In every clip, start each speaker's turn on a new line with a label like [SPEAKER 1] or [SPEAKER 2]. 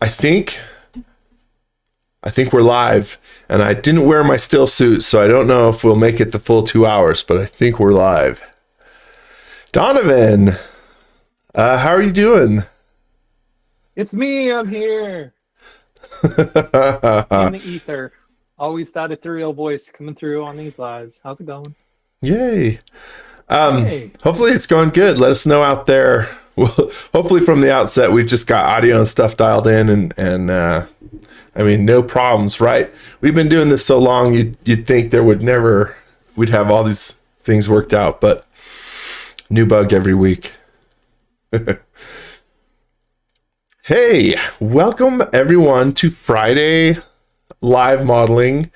[SPEAKER 1] I think we're live, and I didn't wear my still suit, so I don't know if we'll make it the full 2 hours, but I think we're live. Donovan, how are you doing?
[SPEAKER 2] It's me, I'm here. In the ether. Always that ethereal voice coming through on these lives. How's it going?
[SPEAKER 1] Yay.
[SPEAKER 2] Hey.
[SPEAKER 1] Hopefully it's going good. Let us know out there. Well, hopefully from the outset we've just got audio and stuff dialed in, and I mean, no problems, right? We've been doing this so long, you'd think we'd have all these things worked out, but new bug every week. Hey, welcome everyone to Friday Live Modeling.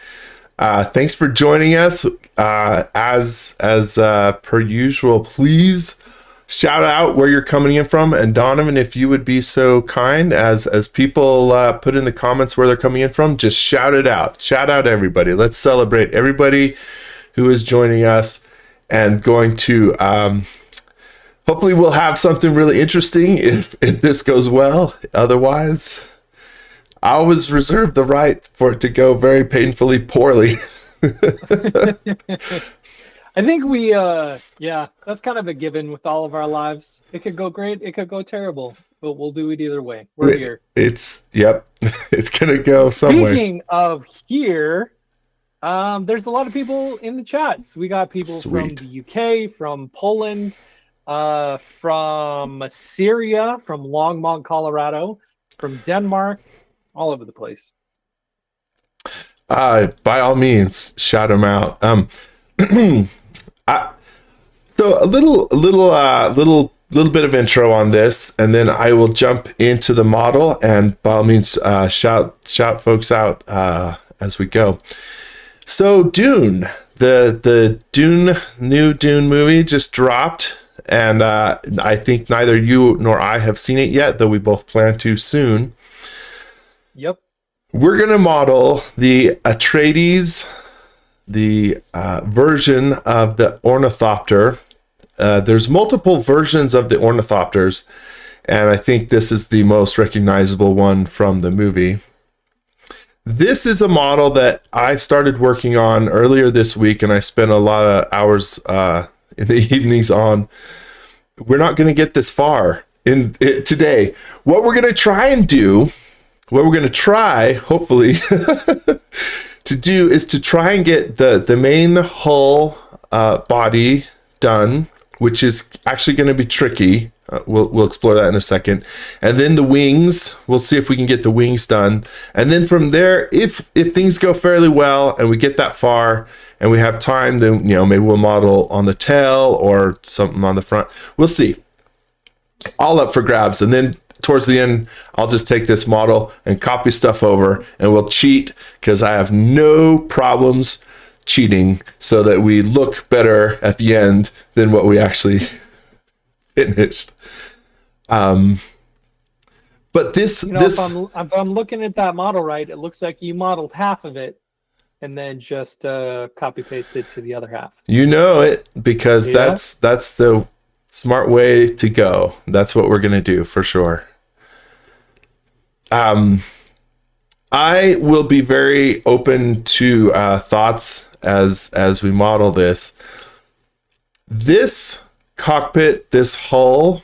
[SPEAKER 1] Thanks for joining us. As per usual, please shout out where you're coming in from. And Donovan, if you would be so kind, as people put in the comments where they're coming in from, just shout it out. Shout out everybody. Let's celebrate everybody who is joining us and going to... hopefully we'll have something really interesting if this goes well. Otherwise, I always reserve the right for it to go very painfully poorly.
[SPEAKER 2] I think that's kind of a given with all of our lives. It could go great, it could go terrible, but we'll do it either way. We're here.
[SPEAKER 1] It's gonna go somewhere.
[SPEAKER 2] Speaking of here, there's a lot of people in the chats. We got people from the UK, from Poland, from Syria, from Longmont, Colorado, from Denmark, all over the place.
[SPEAKER 1] By all means, shout them out. So a little bit of intro on this, and then I will jump into the model, and by all means, shout folks out as we go. So Dune, the new Dune movie just dropped. And I think neither you nor I have seen it yet, though we both plan to soon.
[SPEAKER 2] Yep.
[SPEAKER 1] We're going to model the Atreides, the version of the Ornithopter. There's multiple versions of the Ornithopters, and I think this is the most recognizable one from the movie. This is a model that I started working on earlier this week, and I spent a lot of hours in the evenings on. We're not going to get this far in it today. What we're going to try and do, hopefully, to do is to try and get the main hull body done, which is actually going to be tricky. We'll explore that in a second. And then the wings, we'll see if we can get the wings done. And then from there, if things go fairly well and we get that far and we have time, then maybe we'll model on the tail or something on the front. We'll see. All up for grabs. And then towards the end, I'll just take this model and copy stuff over, and we'll cheat because I have no problems cheating so that we look better at the end than what we actually finished. But this
[SPEAKER 2] if I'm looking at that model right, it looks like you modeled half of it and then just copy pasted to the other half. You know
[SPEAKER 1] it, because that's the smart way to go. That's what we're gonna do for sure. I will be very open to thoughts as we model this. This cockpit, this hull,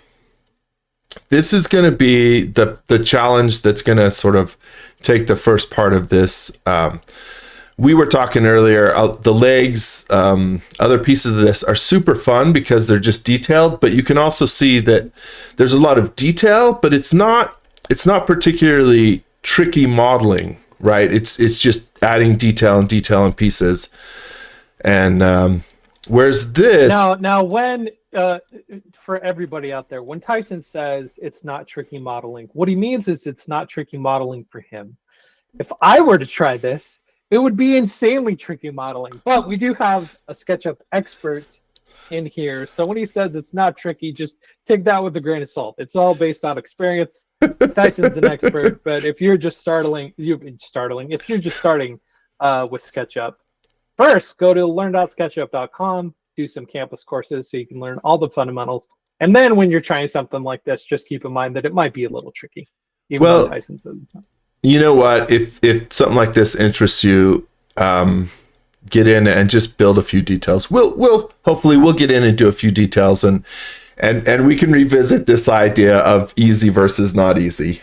[SPEAKER 1] this is going to be the challenge that's going to sort of take the first part of this. We were talking earlier, the legs, other pieces of this are super fun because they're just detailed, but you can also see that there's a lot of detail, but it's not particularly tricky modeling, right? It's just adding detail and pieces. And whereas this...
[SPEAKER 2] Now when, for everybody out there, when Tyson says it's not tricky modeling, what he means is it's not tricky modeling for him. If I were to try this, it would be insanely tricky modeling, but we do have a SketchUp expert in here. So when he says it's not tricky, just take that with a grain of salt. It's all based on experience. Tyson's an expert, but if you're just starting with SketchUp, first go to learn.sketchup.com, do some campus courses so you can learn all the fundamentals. And then when you're trying something like this, just keep in mind that it might be a little tricky. even though
[SPEAKER 1] Well,
[SPEAKER 2] Tyson says it's not.
[SPEAKER 1] you know what? If something like this interests you, get in and just build a few details. We'll hopefully we'll get in and do a few details, and we can revisit this idea of easy versus not easy.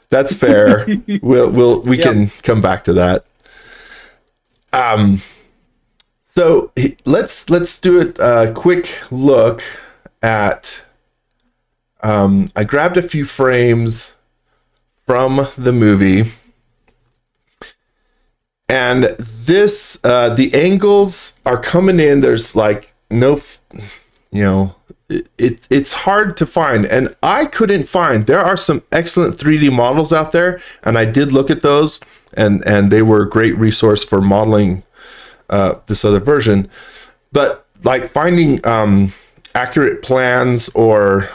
[SPEAKER 1] That's fair. We can come back to that. So let's do a quick look at. I grabbed a few frames from the movie, and this the angles are coming in. There's like no, it's hard to find, and I couldn't find. There are some excellent 3D models out there, and I did look at those, and they were a great resource for modeling this other version. But like finding accurate plans or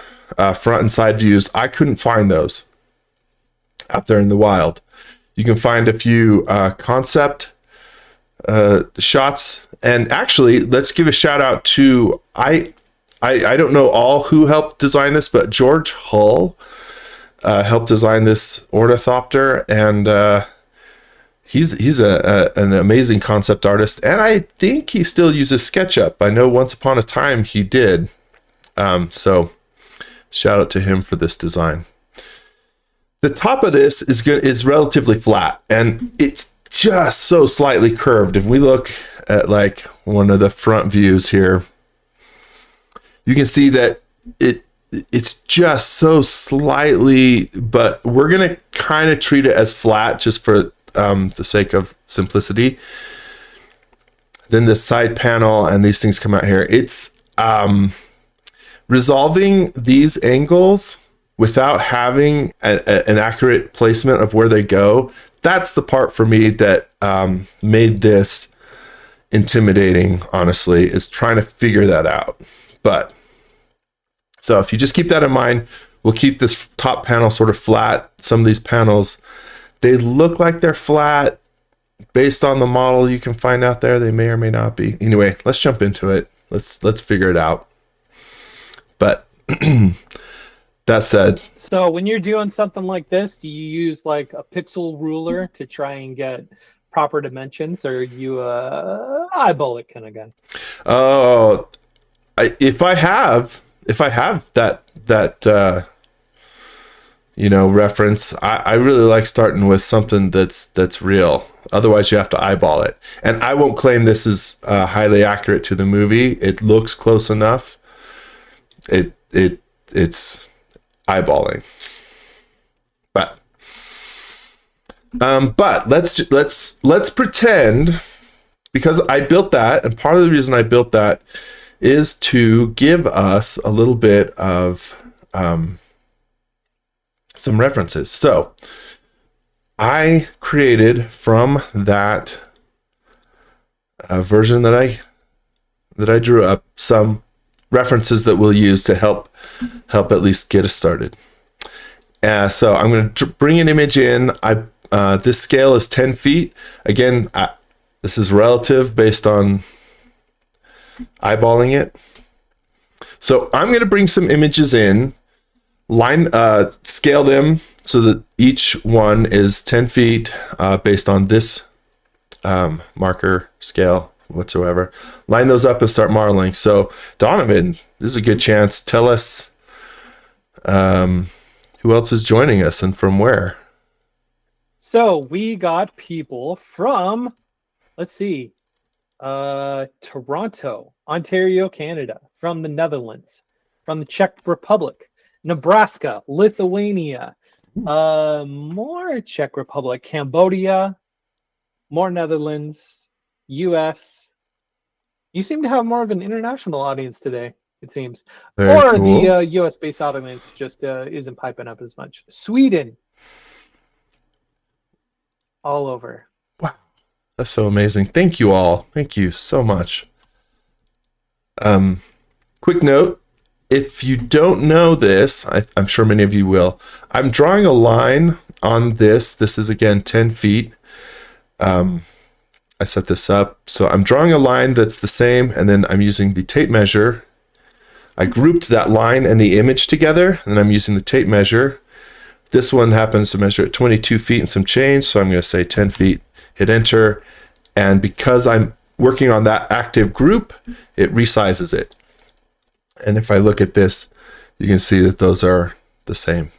[SPEAKER 1] front and side views, I couldn't find those out there in the wild. You can find a few concept shots, and actually, let's give a shout out to I don't know all who helped design this, but George Hull helped design this ornithopter, and he's an amazing concept artist, and I think he still uses SketchUp. I know once upon a time he did. So shout out to him for this design. The top of this is relatively flat, and it's just so slightly curved. If we look at like one of the front views here, you can see that it's just so slightly, but we're gonna kind of treat it as flat just for the sake of simplicity. Then the side panel and these things come out here. It's resolving these angles without having an accurate placement of where they go. That's the part for me that made this intimidating, honestly, is trying to figure that out. But so if you just keep that in mind, we'll keep this top panel sort of flat. Some of these panels, they look like they're flat based on the model you can find out there. They may or may not be. Anyway, let's jump into it. Let's figure it out. But that said,
[SPEAKER 2] so when you're doing something like this, do you use like a pixel ruler to try and get proper dimensions, or are you eyeball it kind of guy?
[SPEAKER 1] Oh, if I have that reference, I really like starting with something that's real. Otherwise, you have to eyeball it. And I won't claim this is highly accurate to the movie. It looks close enough. It's eyeballing. But let's pretend, because I built that, and part of the reason I built that is to give us a little bit of some references. So I created from that version that I drew up some references that we'll use to help at least get us started. So I'm going to bring an image in. This scale is 10 feet. Again, this is relative based on eyeballing it. So I'm going to bring some images in, scale them so that each one is 10 feet based on this marker scale whatsoever. Line those up and start modeling. So Donovan, this is a good chance. Tell us who else is joining us and from where.
[SPEAKER 2] So we got people from, let's see, Toronto, Ontario, Canada, from the Netherlands, from the Czech Republic, Nebraska, Lithuania, more Czech Republic, Cambodia, more Netherlands, US. You seem to have more of an international audience today, it seems.
[SPEAKER 1] Very
[SPEAKER 2] or
[SPEAKER 1] cool.
[SPEAKER 2] the US-based audience just isn't piping up as much. Sweden. All over.
[SPEAKER 1] Wow. That's so amazing. Thank you all. Thank you so much. Quick note, if you don't know this, I'm sure many of you will. I'm drawing a line on this. This is, again, 10 feet. I set this up. So I'm drawing a line that's the same, and then I'm using the tape measure. I grouped that line and the image together, and then I'm using the tape measure This one happens to measure at 22 feet and some change, so I'm going to say 10 feet, hit enter. And because I'm working on that active group, it resizes it. And if I look at this, you can see that those are the same,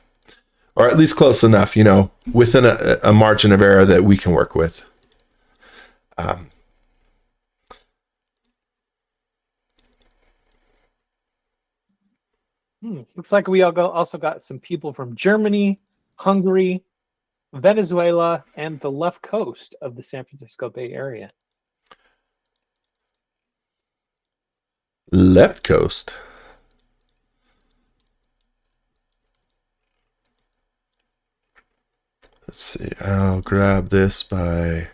[SPEAKER 1] or at least close enough, you know, within a margin of error that we can work with.
[SPEAKER 2] Looks like we also got some people from Germany, Hungary, Venezuela, and the left coast of the San Francisco Bay Area.
[SPEAKER 1] Left coast. Let's see. I'll grab this by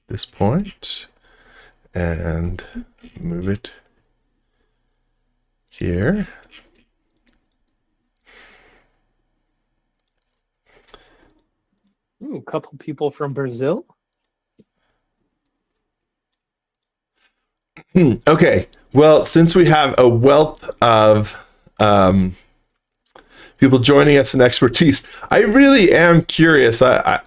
[SPEAKER 1] this point and move it here.
[SPEAKER 2] A couple people from Brazil.
[SPEAKER 1] Okay. Well, since we have a wealth of people joining us in expertise, I really am curious. I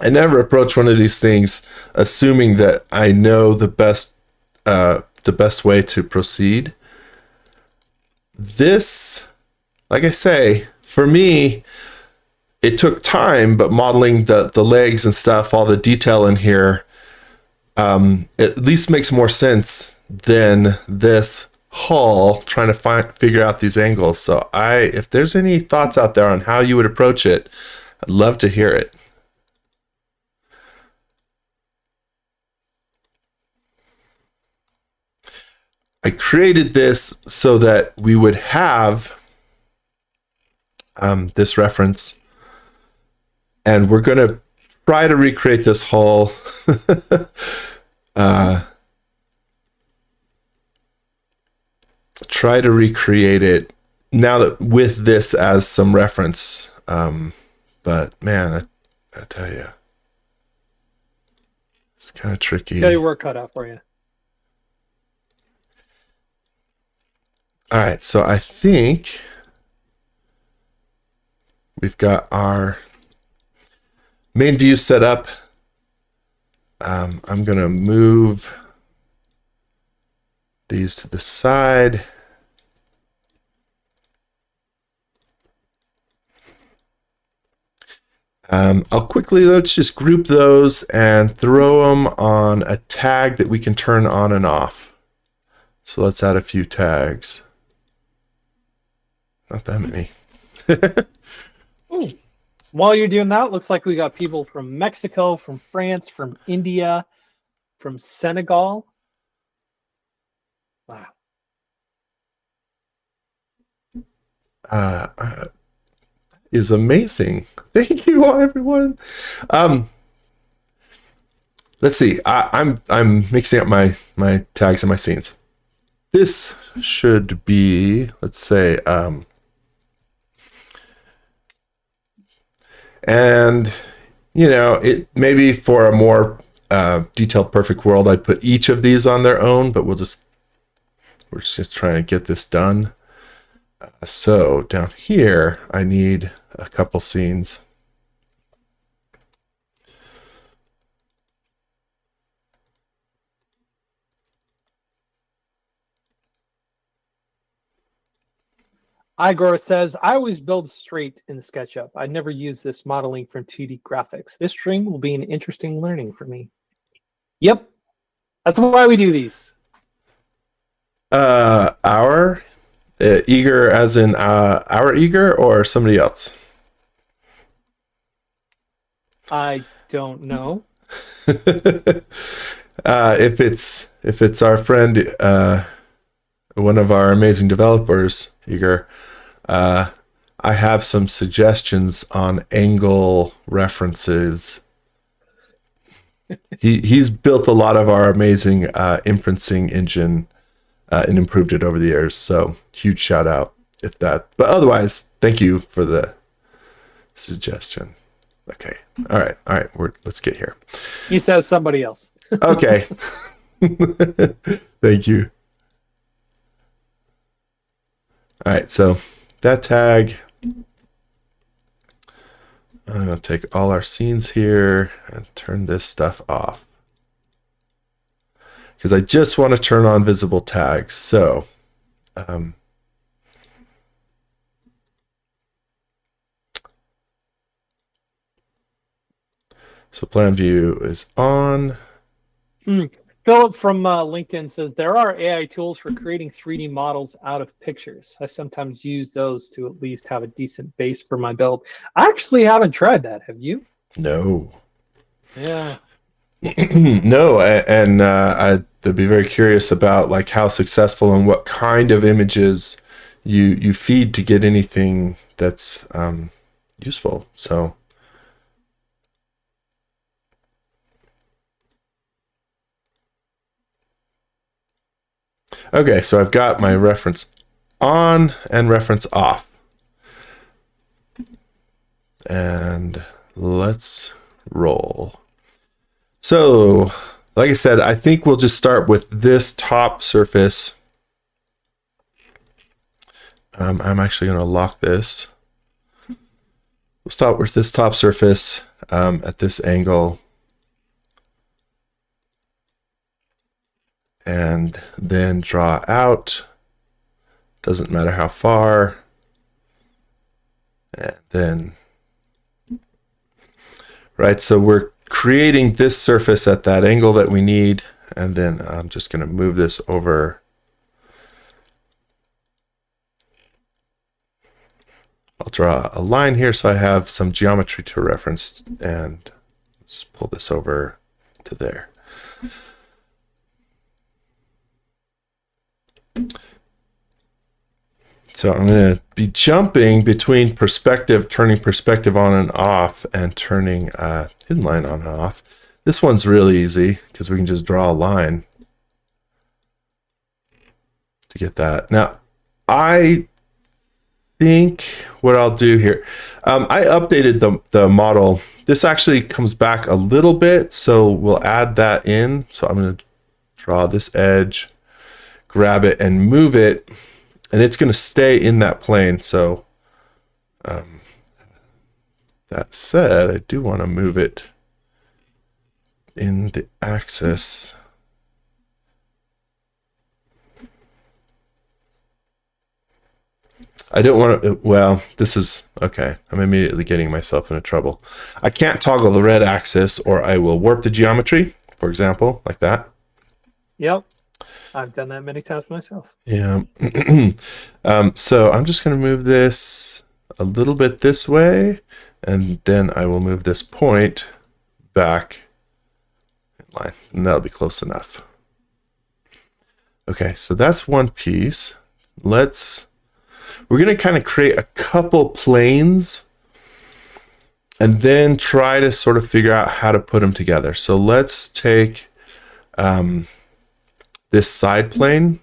[SPEAKER 1] never approach one of these things assuming that I know the best way to proceed. This, like I say, for me, it took time, but modeling the legs and stuff, all the detail in here, at least makes more sense than this hull trying to figure out these angles. So if there's any thoughts out there on how you would approach it, I'd love to hear it. I created this so that we would have this reference, and we're going to try to recreate this hull. Try to recreate it now that with this as some reference. But man, I tell you, it's kind of tricky.
[SPEAKER 2] Got your work cut out for you.
[SPEAKER 1] All right, so I think we've got our main view set up. I'm going to move these to the side. Let's just group those and throw them on a tag that we can turn on and off. So let's add a few tags. Not that many.
[SPEAKER 2] Ooh. While you're doing that, looks like we got people from Mexico, from France, from India, from Senegal. Wow.
[SPEAKER 1] Is amazing. Thank you all, everyone. Let's see. I'm mixing up my tags and my scenes. This should be, let's say, and you know, it maybe for a more detailed, perfect world, I'd put each of these on their own, but we're just trying to get this done. So down here, I need a couple scenes.
[SPEAKER 2] Igor says, I always build straight in SketchUp. I never use this modeling from 2D graphics. This string will be an interesting learning for me. Yep. That's why we do these.
[SPEAKER 1] Our eager as in our eager or somebody else?
[SPEAKER 2] I don't know.
[SPEAKER 1] If it's our friend, one of our amazing developers, Eager, I have some suggestions on angle references. He's built a lot of our amazing inferencing engine and improved it over the years. So huge shout out if that. But otherwise, thank you for the suggestion. Okay. All right. Let's get here.
[SPEAKER 2] He says somebody else.
[SPEAKER 1] Okay. Thank you. All right. So that tag, I'm going to take all our scenes here and turn this stuff off, because I just want to turn on visible tags. So so plan view is on.
[SPEAKER 2] Philip from LinkedIn says there are AI tools for creating 3D models out of pictures. I sometimes use those to at least have a decent base for my build. I actually haven't tried that. Have you?
[SPEAKER 1] No.
[SPEAKER 2] Yeah.
[SPEAKER 1] No, and I'd be very curious about like how successful and what kind of images you feed to get anything that's useful. So okay, so I've got my reference on and reference off. And let's roll. So, like I said, I think we'll just start with this top surface. I'm actually going to lock this. We'll start with this top surface at this angle. And then draw out. Doesn't matter how far. And then, right, so we're creating this surface at that angle that we need, and then I'm just going to move this over. I'll draw a line here so I have some geometry to reference, and just pull this over to there. So I'm going to be jumping between perspective, turning perspective on and off, and turning hidden line on and off. This one's really easy because we can just draw a line to get that. Now, I think what I'll do here, I updated the model. This actually comes back a little bit, so we'll add that in. So I'm going to draw this edge, grab it, and move it. And it's going to stay in that plane. So that said, I do want to move it in the axis. I don't want to, well, this is, okay. I'm immediately getting myself into trouble. I can't toggle the red axis or I will warp the geometry, for example, like that.
[SPEAKER 2] Yep. I've done that many times myself.
[SPEAKER 1] Yeah. So I'm just going to move this a little bit this way, and then I will move this point back in line, and that'll be close enough. Okay, so that's one piece. We're going to kind of create a couple planes and then try to sort of figure out how to put them together. So let's take this side plane.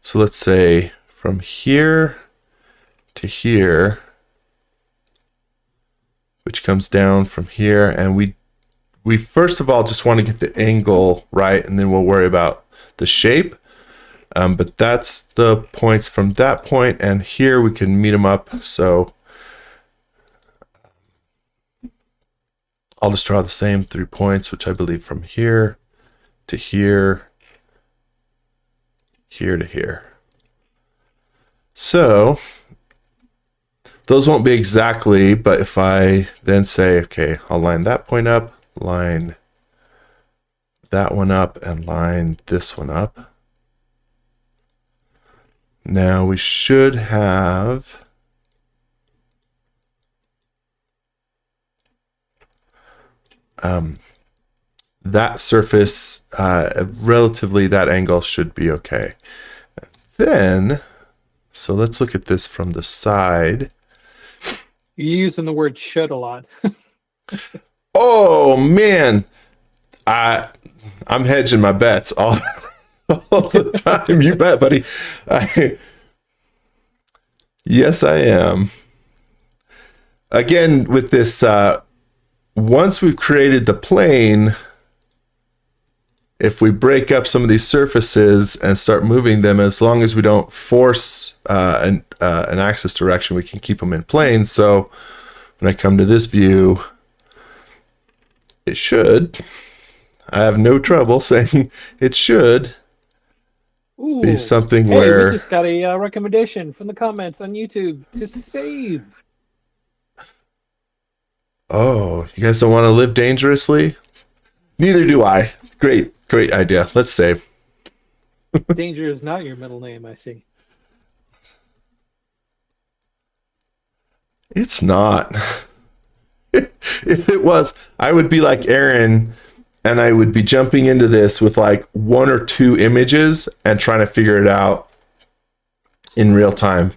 [SPEAKER 1] So let's say from here to here, which comes down from here, and we first of all just want to get the angle right, and then we'll worry about the shape. But that's the points from that point, and here we can meet them up. So I'll just draw the same 3 points, which I believe from here to here, here to here. So those won't be exactly, but if I then say, okay, I'll line that point up, line that one up, and line this one up. Now we should have that surface, relatively that angle should be okay. Then, so let's look at this from the side.
[SPEAKER 2] You're using the word should a lot.
[SPEAKER 1] Oh man, I'm hedging my bets all the time. You bet, buddy. Yes, I am. Again, with this, once we've created the plane, if we break up some of these surfaces and start moving them, as long as we don't force an axis direction, we can keep them in plane. So when I come to this view, it should. I have no trouble saying it should be something
[SPEAKER 2] hey,
[SPEAKER 1] where...
[SPEAKER 2] we just got a recommendation from the comments on YouTube to save.
[SPEAKER 1] Oh, you guys don't want to live dangerously? Neither do I. Great idea. Let's save.
[SPEAKER 2] Danger is not your middle name, I see.
[SPEAKER 1] It's not. If it was, I would be like Aaron, and I would be jumping into this with like 1 or 2 images and trying to figure it out in real time.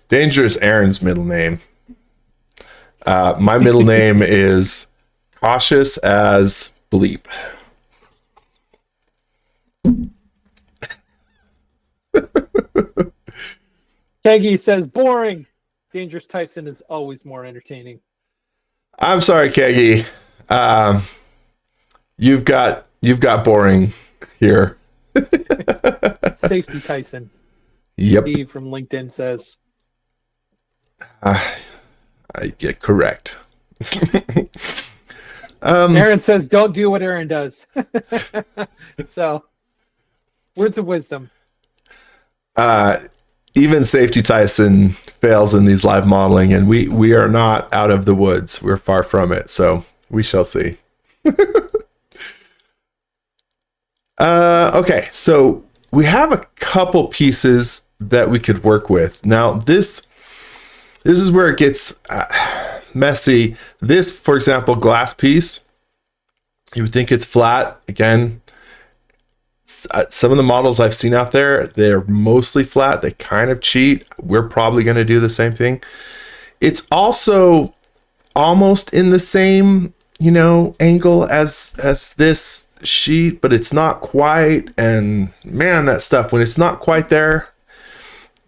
[SPEAKER 1] Danger is Aaron's middle name. My middle name is cautious as bleep.
[SPEAKER 2] Keggy says boring. Dangerous Tyson is always more entertaining.
[SPEAKER 1] I'm sorry, Keggy. You've got boring here.
[SPEAKER 2] Safety Tyson.
[SPEAKER 1] Yep.
[SPEAKER 2] Steve from LinkedIn says.
[SPEAKER 1] I get correct.
[SPEAKER 2] Aaron says, "Don't do what Aaron does." So, words of wisdom.
[SPEAKER 1] Even Safety Tyson fails in these live modeling, and we are not out of the woods. We're far from it, so we shall see. Okay, so we have a couple pieces that we could work with. Now, this is where it gets messy. This, for example, glass piece, you would think it's flat. Again, some of the models I've seen out there, they're mostly flat. They kind of cheat. We're probably going to do the same thing. It's also almost in the same, angle as this sheet, but it's not quite. And man, that stuff, when it's not quite there,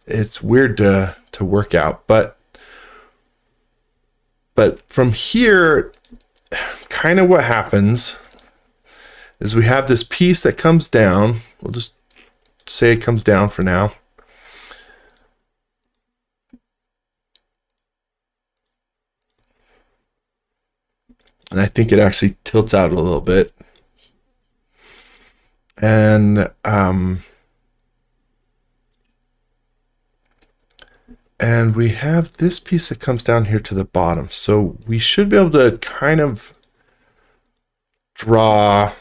[SPEAKER 1] it's weird to work out. But from here, kind of what happens is we have this piece that comes down. We'll just say it comes down for now. And I think it actually tilts out a little bit. And we have this piece that comes down here to the bottom. So we should be able to kind of draw.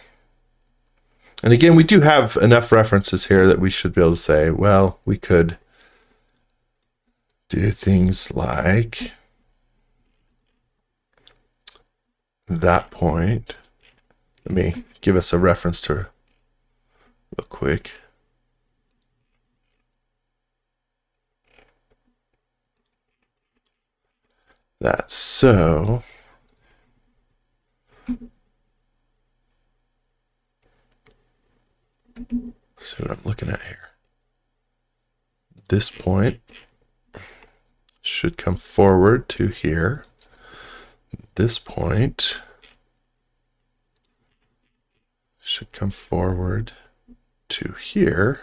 [SPEAKER 1] And again, we do have enough references here that we should be able to say, well, we could do things like that point. Let me give us a reference to real quick. That's so. See what I'm looking at here. This point should come forward to here. This point should come forward to here.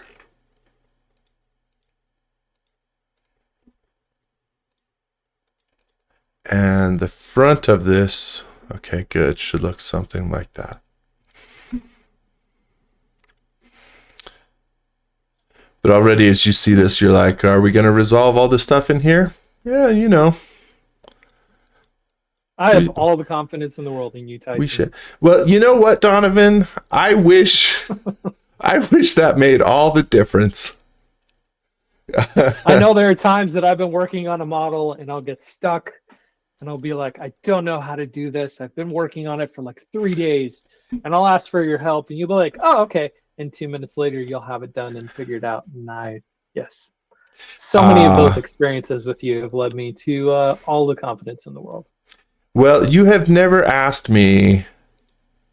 [SPEAKER 1] And the front of this, okay, good, should look something like that. But already as you see this, you're like, are we going to resolve all this stuff in here? Yeah,
[SPEAKER 2] I have all the confidence in the world in you, Tyson.
[SPEAKER 1] We should. Well, you know what, Donovan? I wish that made all the difference.
[SPEAKER 2] I know there are times that I've been working on a model and I'll get stuck and I'll be like, I don't know how to do this. I've been working on it for like 3 days and I'll ask for your help and you'll be like, oh, okay. And 2 minutes later, you'll have it done and figured out. And yes. So many of those experiences with you have led me to all the confidence in the world.
[SPEAKER 1] Well, you have never asked me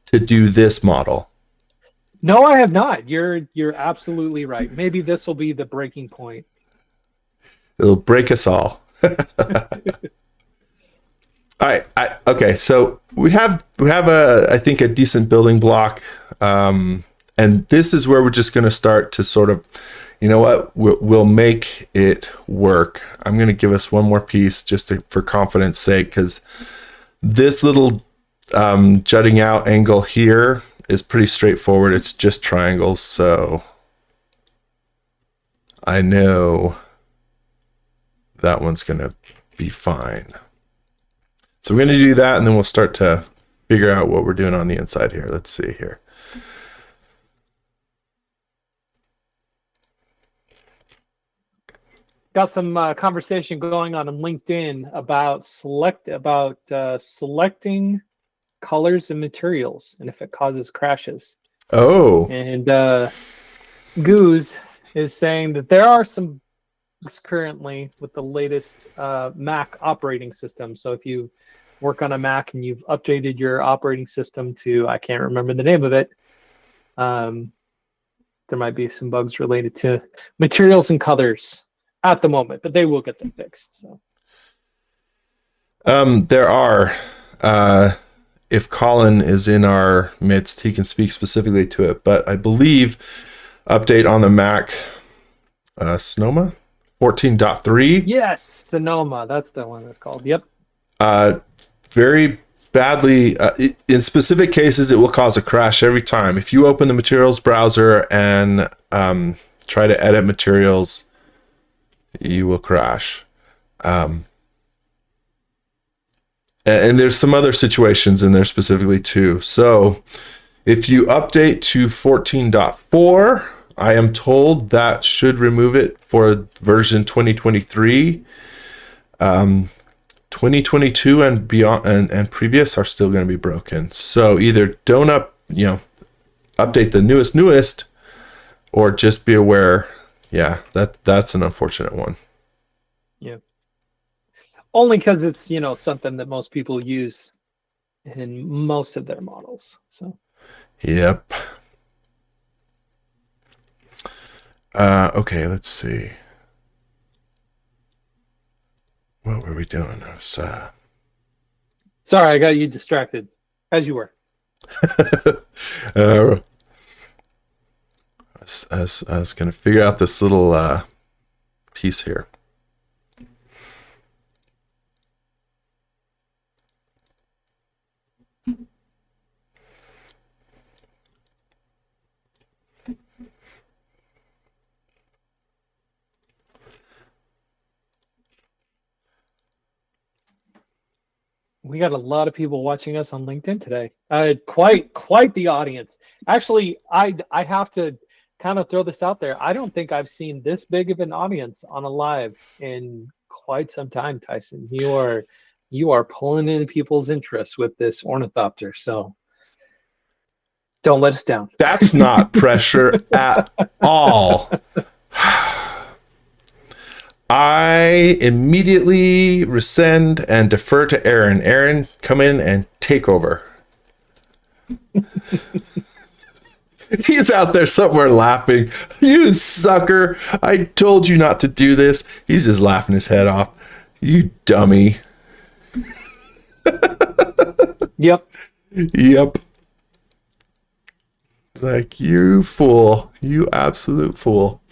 [SPEAKER 1] to do this model.
[SPEAKER 2] No, I have not. You're absolutely right. Maybe this will be the breaking point.
[SPEAKER 1] It'll break us all. All right. Okay. So we have I think a decent building block. And this is where we're just going to start to sort of You know what? We'll make it work. I'm going to give us one more piece just for confidence sake, because this little jutting out angle here is pretty straightforward. It's just triangles, so I know that one's going to be fine. So we're going to do that, and then we'll start to figure out what we're doing on the inside here. Let's see here.
[SPEAKER 2] Got some conversation going on LinkedIn about selecting colors and materials and if it causes crashes.
[SPEAKER 1] Oh.
[SPEAKER 2] And Goose is saying that there are some bugs currently with the latest Mac operating system. So if you work on a Mac and you've updated your operating system to, I can't remember the name of it, there might be some bugs related to materials and colors at the moment, but they will get them fixed. So
[SPEAKER 1] there are. If Colin is in our midst, he can speak specifically to it. But I believe update on the Mac, Sonoma 14.3.
[SPEAKER 2] Yes, Sonoma. That's the one that's called. Yep.
[SPEAKER 1] Very badly. In specific cases, it will cause a crash every time. If you open the materials browser and try to edit materials, you will crash. And there's some other situations in there specifically too. So if you update to 14.4, I am told that should remove it for version 2023. 2022 and beyond and previous are still going to be broken. So either don't update the newest, or just be aware. Yeah, that's an unfortunate one.
[SPEAKER 2] Yeah. Only because it's, something that most people use in most of their models. So.
[SPEAKER 1] Yep. Okay, let's see. What were we doing?
[SPEAKER 2] Sorry, I got you distracted, as you were.
[SPEAKER 1] I was going to figure out this little piece here.
[SPEAKER 2] We got a lot of people watching us on LinkedIn today. Quite the audience. Actually, I have to kind of throw this out there. I don't think I've seen this big of an audience on a live in quite some time, Tyson. You are pulling in people's interest with this Ornithopter, so don't let us down.
[SPEAKER 1] That's not pressure at all. I immediately rescind and defer to Aaron. Aaron, come in and take over. He's out there somewhere laughing. You sucker. I told you not to do this. He's just laughing his head off. You dummy.
[SPEAKER 2] Yep.
[SPEAKER 1] Yep. Like, you fool. You absolute fool.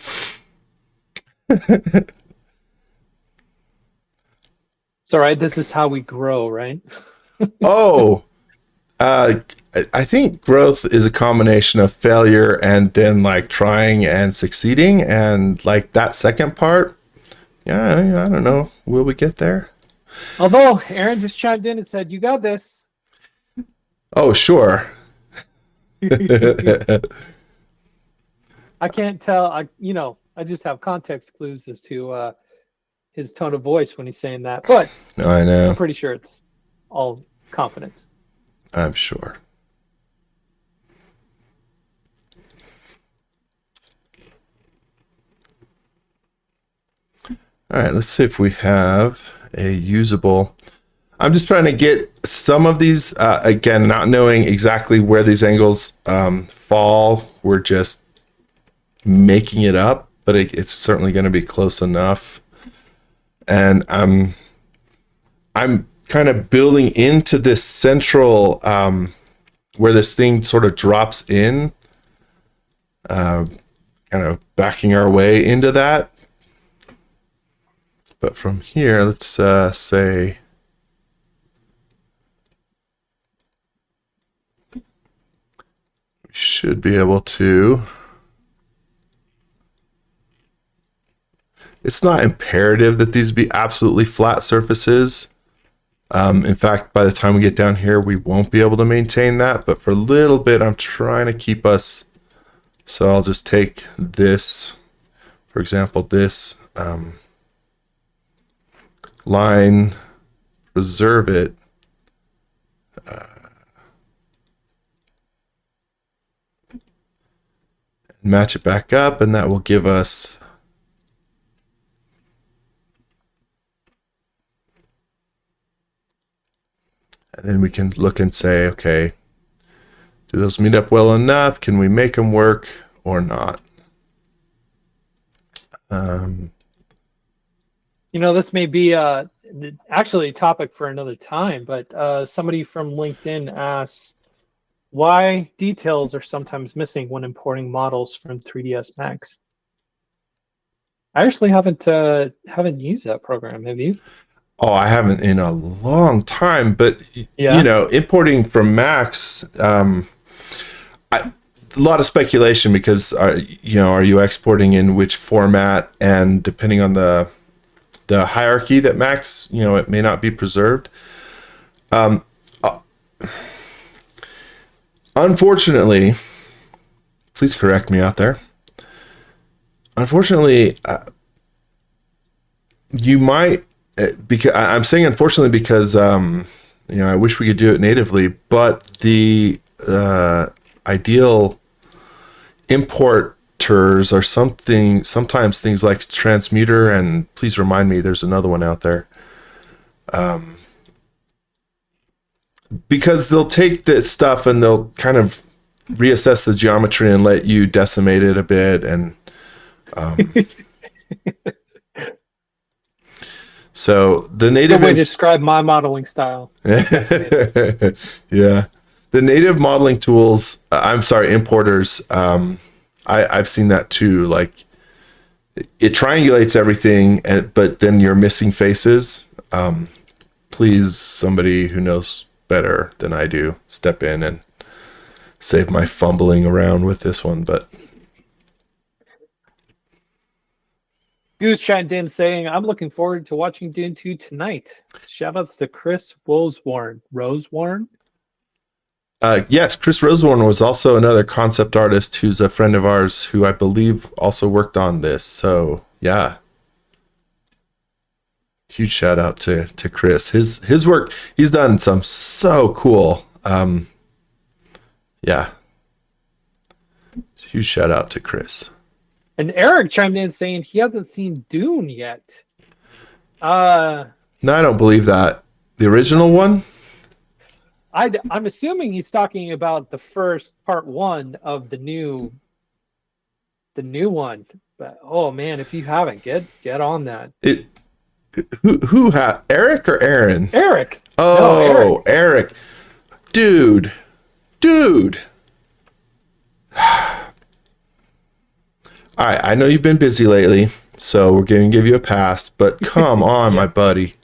[SPEAKER 2] It's all right. This is how we grow, right?
[SPEAKER 1] I think growth is a combination of failure and then like trying and succeeding, and like that second part, I don't know. Will we get there?
[SPEAKER 2] Although Aaron just chimed in and said, "You got this."
[SPEAKER 1] Oh, sure.
[SPEAKER 2] I can't tell. I just have context clues as to his tone of voice when he's saying that, but
[SPEAKER 1] I know.
[SPEAKER 2] I'm pretty sure it's all confidence.
[SPEAKER 1] I'm sure. All right, let's see if we have a usable. I'm just trying to get some of these, again, not knowing exactly where these angles fall. We're just making it up, but it's certainly going to be close enough. And I'm kind of building into this central, where this thing sort of drops in, kind kind of backing our way into that. But from here, let's say we should be able to. It's not imperative that these be absolutely flat surfaces. In fact, by the time we get down here, we won't be able to maintain that. But for a little bit, I'm trying to keep us. So I'll just take this, for example, this line, preserve it. Match it back up, and that will give us and then we can look and say, okay, do those meet up well enough? Can we make them work or not?
[SPEAKER 2] This may be actually a topic for another time, but somebody from LinkedIn asks why details are sometimes missing when importing models from 3ds Max. I actually haven't used that program. Have you?
[SPEAKER 1] Oh, I haven't in a long time, but importing from Max, a lot of speculation because are you exporting in which format, and depending on the hierarchy that Max, it may not be preserved. Unfortunately, please correct me out there. Unfortunately, you might. Because I'm saying unfortunately because I wish we could do it natively, but the ideal importers are sometimes things like Transmuter, and please remind me there's another one out there. Because they'll take this stuff and they'll kind of reassess the geometry and let you decimate it a bit, and so the native
[SPEAKER 2] way to describe my modeling style.
[SPEAKER 1] Yeah, the native modeling tools. Importers. I've seen that too. Like it triangulates everything, but then you're missing faces. Please, somebody who knows better than I do, step in and save my fumbling around with this one. But
[SPEAKER 2] Goose chimed in saying, I'm looking forward to watching Dune 2 tonight. Shoutouts to Chris Rosewarne.
[SPEAKER 1] Yes, Chris Rosewarne was also another concept artist who's a friend of ours who I believe also worked on this. So, yeah. Huge shout out to Chris. His work, he's done some so cool. Yeah. Huge shout out to Chris.
[SPEAKER 2] And Eric chimed in saying he hasn't seen Dune yet.
[SPEAKER 1] No, I don't believe that. The original one?
[SPEAKER 2] I'm assuming he's talking about the first part one of the new one. But oh man, if you haven't, get on that.
[SPEAKER 1] Who Eric or Aaron?
[SPEAKER 2] Eric.
[SPEAKER 1] Oh, no, Eric. Dude. All right, I know you've been busy lately, so we're going to give you a pass, but come on, my buddy.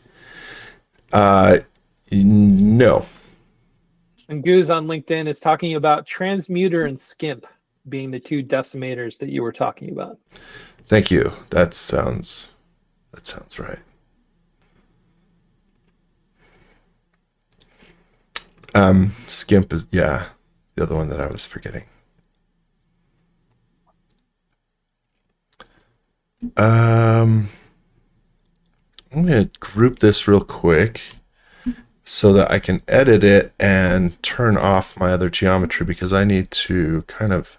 [SPEAKER 1] No.
[SPEAKER 2] And Goose on LinkedIn is talking about Transmuter and Skimp being the two decimators that you were talking about.
[SPEAKER 1] Thank you. That sounds right. Skimp is, the other one that I was forgetting. I'm going to group this real quick so that I can edit it and turn off my other geometry because I need to kind of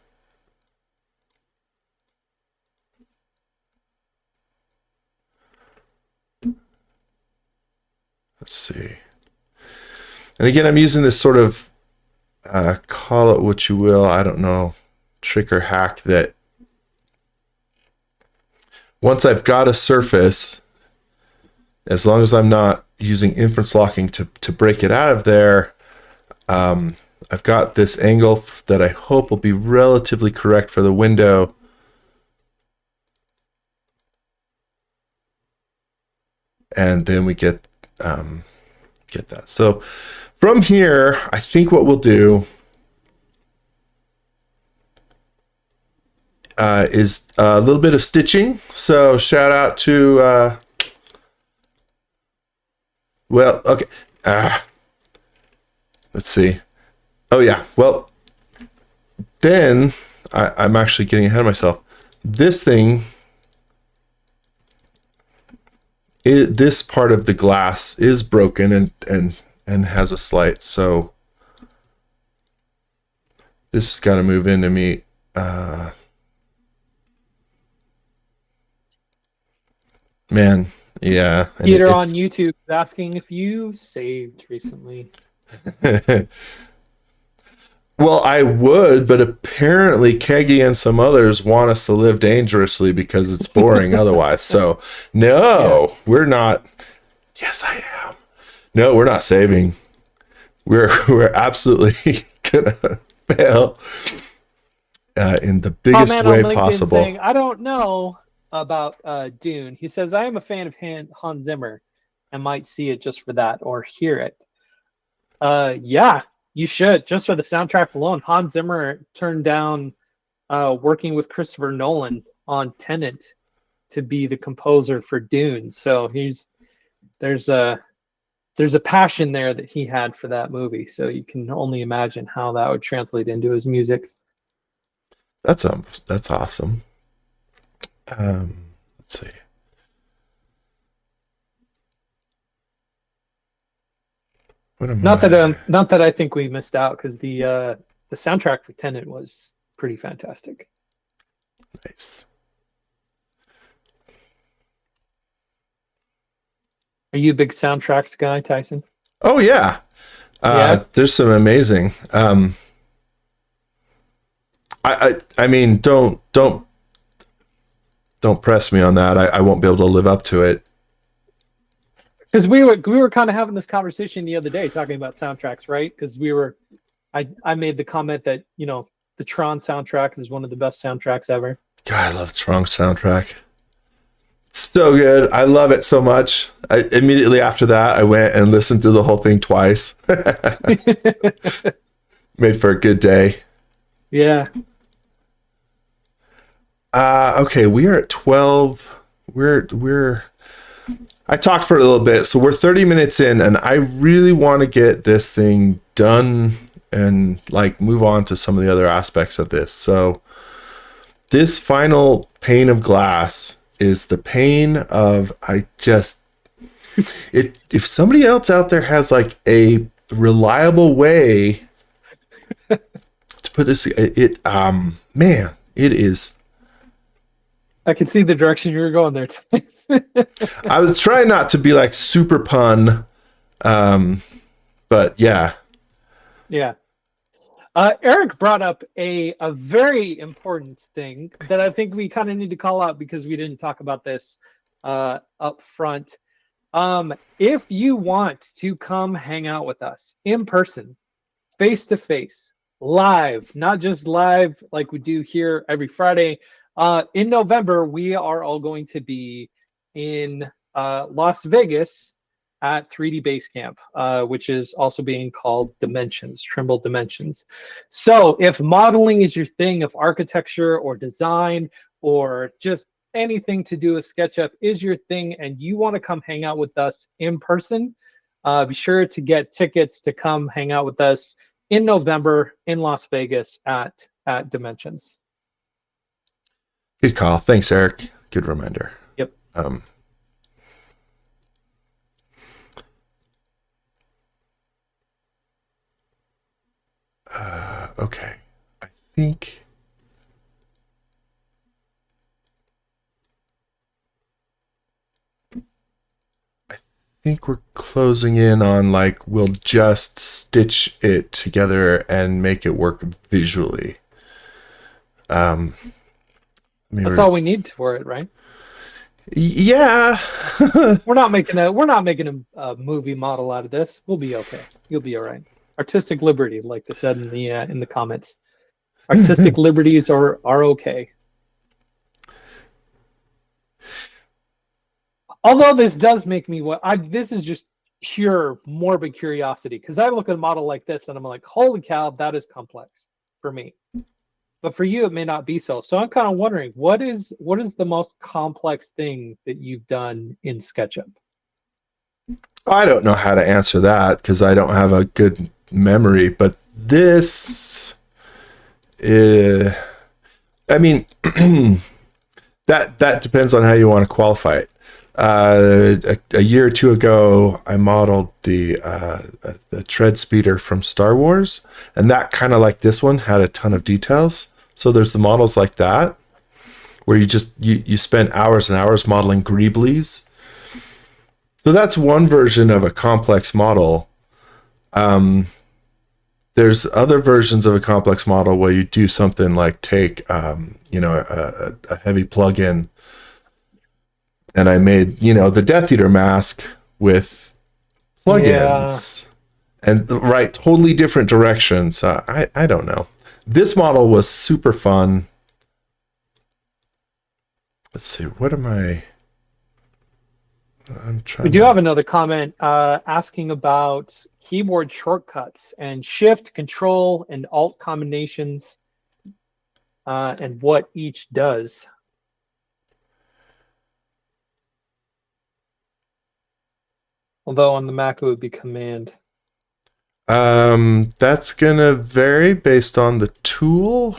[SPEAKER 1] let's see. And again, I'm using this sort of call it what you will, I don't know, trick or hack that once I've got a surface, as long as I'm not using inference locking to break it out of there, I've got this angle that I hope will be relatively correct for the window. and then we get that. So from here, I think what we'll do is a little bit of stitching. So shout out to well, okay. Let's see. Oh yeah. Well, then I'm actually getting ahead of myself. This thing, this part of the glass is broken and has a slight. So this has got to move into me. Man, yeah.
[SPEAKER 2] Peter on YouTube is asking if you saved recently.
[SPEAKER 1] Well, I would, but apparently Keggy and some others want us to live dangerously because it's boring otherwise. So, no, we're not. Yes, I am. No, we're not saving. We're absolutely gonna fail in the biggest way possible.
[SPEAKER 2] Saying, I don't know about Dune. He says, I am a fan of Hans Zimmer and might see it just for that or hear it. Yeah, you should, just for the soundtrack alone. Hans Zimmer turned down working with Christopher Nolan on Tenet to be the composer for Dune. So there's a passion there that he had for that movie. So you can only imagine how that would translate into his music.
[SPEAKER 1] That's awesome. Let's see.
[SPEAKER 2] Not that I think we missed out, because the soundtrack for Tenet was pretty fantastic.
[SPEAKER 1] Nice.
[SPEAKER 2] Are you a big soundtracks guy, Tyson?
[SPEAKER 1] Oh yeah. There's some amazing. I mean, don't press me on that. I won't be able to live up to it.
[SPEAKER 2] Because we were kind of having this conversation the other day talking about soundtracks, right? Because I made the comment that, you know, the Tron soundtrack is one of the best soundtracks ever.
[SPEAKER 1] God, I love Tron soundtrack. It's so good. I love it so much. Immediately after that, I went and listened to the whole thing twice. Made for a good day.
[SPEAKER 2] Yeah.
[SPEAKER 1] Okay, we are at 12. I talked for a little bit, so we're 30 minutes in, and I really want to get this thing done and like move on to some of the other aspects of this. So this final pane of glass is the pane of if somebody else out there has like a reliable way to put this, man, it is.
[SPEAKER 2] I can see the direction you were going there, Tyson.
[SPEAKER 1] I was trying not to be like super pun, but yeah.
[SPEAKER 2] Yeah. Eric brought up a very important thing that I think we kind of need to call out because we didn't talk about this up front. If you want to come hang out with us in person, face to face, live, not just live like we do here every Friday. In November, we are all going to be in Las Vegas at 3D Basecamp, which is also being called Dimensions, Trimble Dimensions. So if modeling is your thing, if architecture or design or just anything to do with SketchUp is your thing and you want to come hang out with us in person, be sure to get tickets to come hang out with us in November in Las Vegas at Dimensions.
[SPEAKER 1] Good call. Thanks, Eric. Good reminder.
[SPEAKER 2] Yep.
[SPEAKER 1] Okay. I think we're closing in on like we'll just stitch it together and make it work visually.
[SPEAKER 2] That's all we need for it, right?
[SPEAKER 1] Yeah.
[SPEAKER 2] we're not making a movie model out of this. We'll be okay. You'll be all right. Artistic liberty, like they said in the comments. Artistic liberties are okay. Although this does make me this is just pure morbid curiosity, because I look at a model like this and I'm like, holy cow, that is complex for me. But for you, it may not be so. So I'm kind of wondering, what is the most complex thing that you've done in SketchUp?
[SPEAKER 1] I don't know how to answer that because I don't have a good memory, but this I mean, that depends on how you want to qualify it. A year or two ago, I modeled the tread speeder from Star Wars, and that kind of like this one had a ton of details. So there's the models like that where you spend hours and hours modeling greeblies. So that's one version of a complex model. There's other versions of a complex model where you do something like take a heavy plug-in, and I made the Death Eater mask with plugins, and right, totally different directions. I don't know. This model was super fun. Let's see, what am I? I'm trying.
[SPEAKER 2] We do have another comment asking about keyboard shortcuts and Shift, Control, and Alt combinations, and what each does. Although on the Mac it would be Command.
[SPEAKER 1] That's gonna vary based on the tool.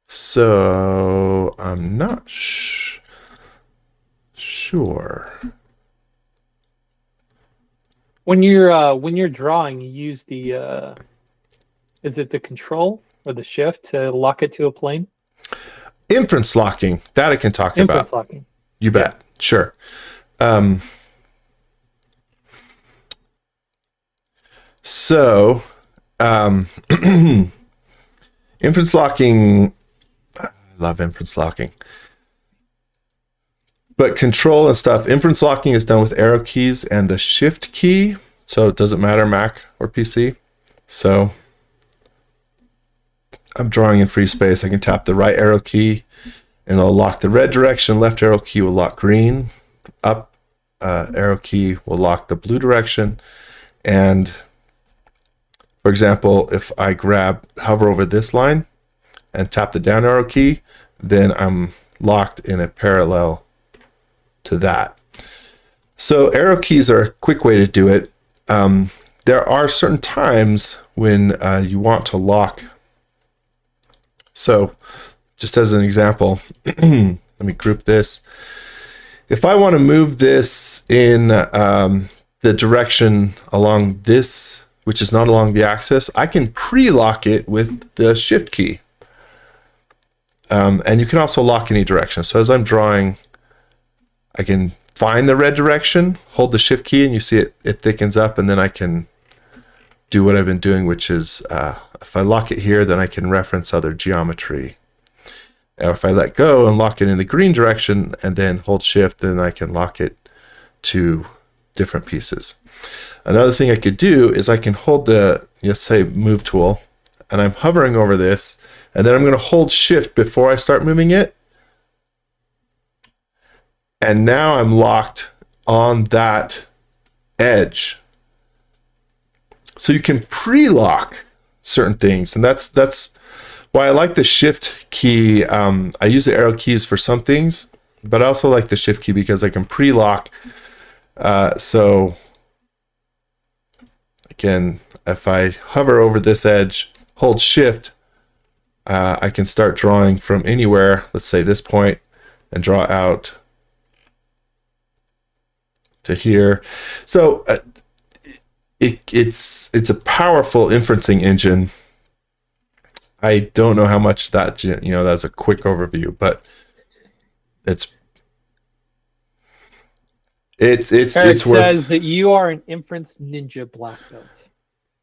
[SPEAKER 1] So I'm not sure.
[SPEAKER 2] When you're drawing, you use the is it the Control or the Shift to lock it to a plane?
[SPEAKER 1] Inference locking, that I can talk about.
[SPEAKER 2] Inference locking.
[SPEAKER 1] You bet. Yeah. Sure. So inference locking, I love inference locking. But control and stuff, inference locking is done with arrow keys and the shift key. So it doesn't matter Mac or PC. So I'm drawing in free space. I can tap the right arrow key and it'll lock the red direction. Left arrow key will lock green. Up arrow key will lock the blue direction. And for example, if I hover over this line and tap the down arrow key, then I'm locked in a parallel to that. So arrow keys are a quick way to do it. There are certain times when you want to lock. So just as an example, let me group this. If I want to move this in the direction along this, which is not along the axis, I can pre-lock it with the shift key. And you can also lock any direction. So as I'm drawing, I can find the red direction, hold the shift key, and you see it thickens up, and then I can do what I've been doing, which is if I lock it here, then I can reference other geometry. Or if I let go and lock it in the green direction and then hold shift, then I can lock it to different pieces. Another thing I could do is I can hold the, let's say, move tool, and I'm hovering over this, and then I'm going to hold shift before I start moving it. And now I'm locked on that edge. So you can pre-lock certain things, and that's why I like the shift key. I use the arrow keys for some things, but I also like the shift key because I can pre-lock. So again, if I hover over this edge, hold shift, I can start drawing from anywhere, let's say this point, and draw out to here. So it's a powerful inferencing engine. I don't know how much that, that's a quick overview, but it's
[SPEAKER 2] Eric
[SPEAKER 1] worth.
[SPEAKER 2] Says that you are an Inference Ninja black belt.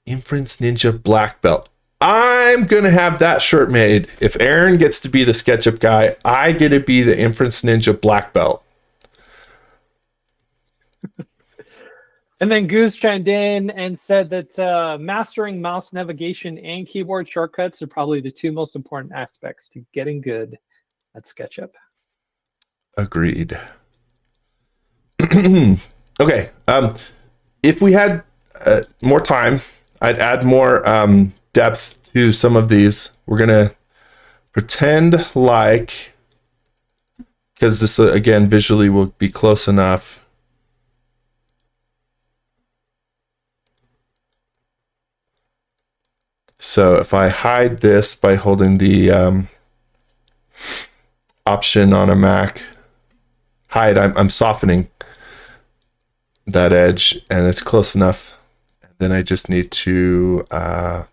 [SPEAKER 1] Inference Ninja black belt. I'm gonna have that shirt made. If Aaron gets to be the SketchUp guy, I get to be the Inference Ninja black belt.
[SPEAKER 2] And then Goose chimed in and said that mastering mouse navigation and keyboard shortcuts are probably the two most important aspects to getting good at SketchUp.
[SPEAKER 1] Agreed. Okay. If we had more time, I'd add more depth to some of these. We're gonna pretend like, because this again visually will be close enough. So if I hide this by holding the option on a Mac, hide, I'm softening that edge, and it's close enough. And then I just need to, and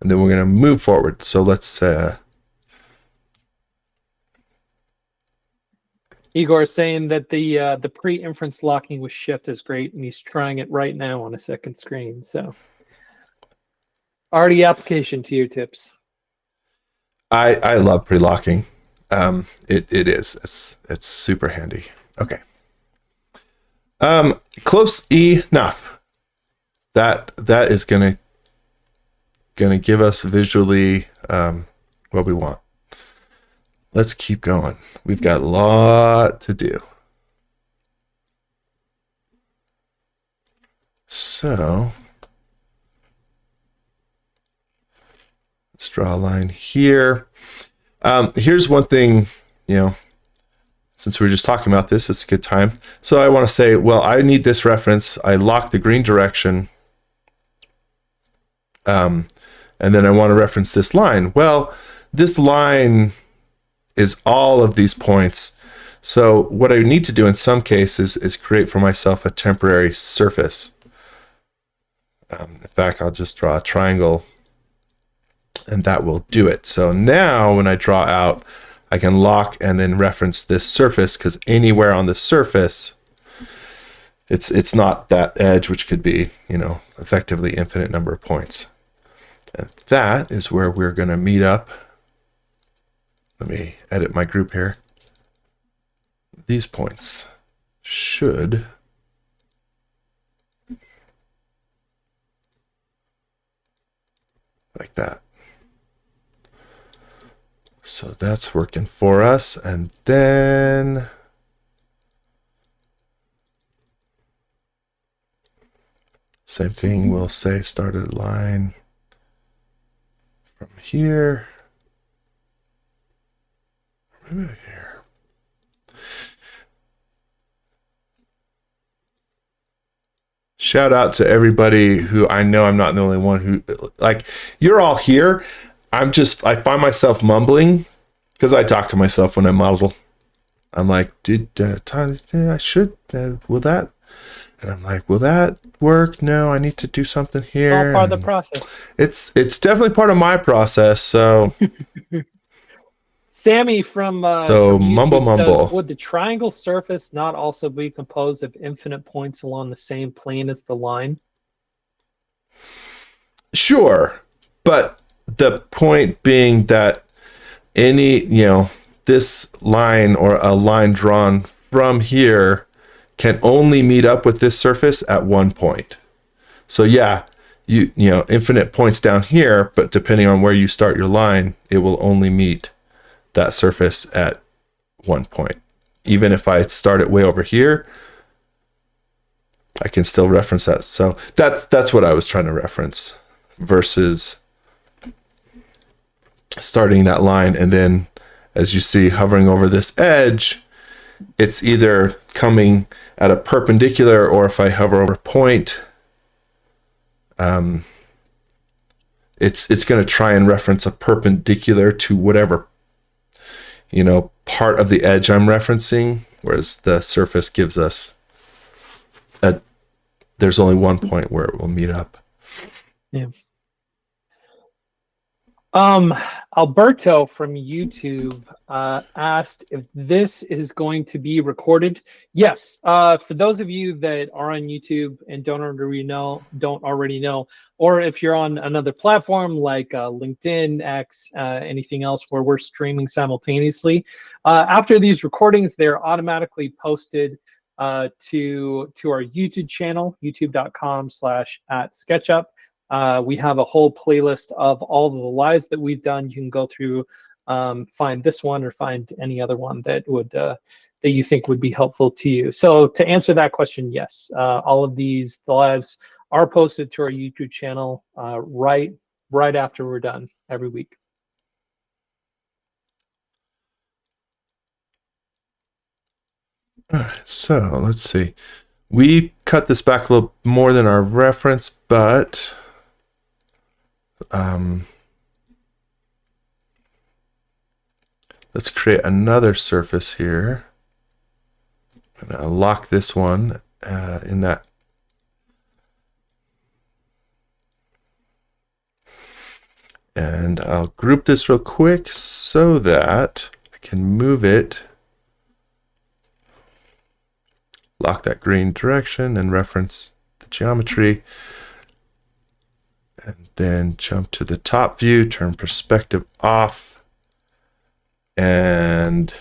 [SPEAKER 1] then we're going to move forward. So let's,
[SPEAKER 2] Igor is saying that the pre-inference locking with Shift is great, and he's trying it right now on a second screen. So, already application to your tips.
[SPEAKER 1] I love pre-locking. It is. It's super handy. Okay. Close enough. That is gonna give us visually what we want. Let's keep going. We've got a lot to do. So let's draw a line here. Here's one thing, since we were just talking about this, it's a good time. So I want to say, well, I need this reference. I lock the green direction. And then I want to reference this line. Well, this line is all of these points. So what I need to do in some cases is create for myself a temporary surface. In fact, I'll just draw a triangle, and that will do it. So now when I draw out, I can lock and then reference this surface, because anywhere on the surface, it's not that edge, which could be, effectively infinite number of points. And that is where we're going to meet up. Let me edit my group here. These points should like that. So that's working for us. And then same thing, we'll say started line from here. Maybe here. Shout out to everybody who I know. I'm not the only one who, like, you're all here. I find myself mumbling because I talk to myself when I model. I'm like, I should, will that? And I'm like, will that work? No, I need to do something here.
[SPEAKER 2] It's all part of the process.
[SPEAKER 1] It's definitely part of my process. So
[SPEAKER 2] Sammy from
[SPEAKER 1] so
[SPEAKER 2] from
[SPEAKER 1] mumble.
[SPEAKER 2] Says, would the triangle surface not also be composed of infinite points along the same plane as the line?
[SPEAKER 1] Sure, but the point being that any, this line or a line drawn from here can only meet up with this surface at one point. So yeah, you infinite points down here, but depending on where you start your line, it will only meet that surface at one point. Even if I start it way over here, I can still reference that. So that's what I was trying to reference, versus starting that line and then, as you see, hovering over this edge, it's either coming at a perpendicular, or if I hover over a point, it's going to try and reference a perpendicular to whatever part of the edge I'm referencing, whereas the surface gives us there's only one point where it will meet up.
[SPEAKER 2] Yeah. Alberto from YouTube asked if this is going to be recorded. Yes. For those of you that are on YouTube and don't already know, or if you're on another platform like LinkedIn, X, anything else where we're streaming simultaneously, after these recordings, they're automatically posted to our YouTube channel, youtube.com/@SketchUp. We have a whole playlist of all of the lives that we've done. You can go through find this one or find any other one that would that you think would be helpful to you. So to answer that question, yes, all of the lives are posted to our YouTube channel right after we're done every week.
[SPEAKER 1] All right, so let's see. We cut this back a little more than our reference, but let's create another surface here. I'm going to lock this one in that. And I'll group this real quick so that I can move it. Lock that green direction and reference the geometry. And then jump to the top view, turn perspective off. And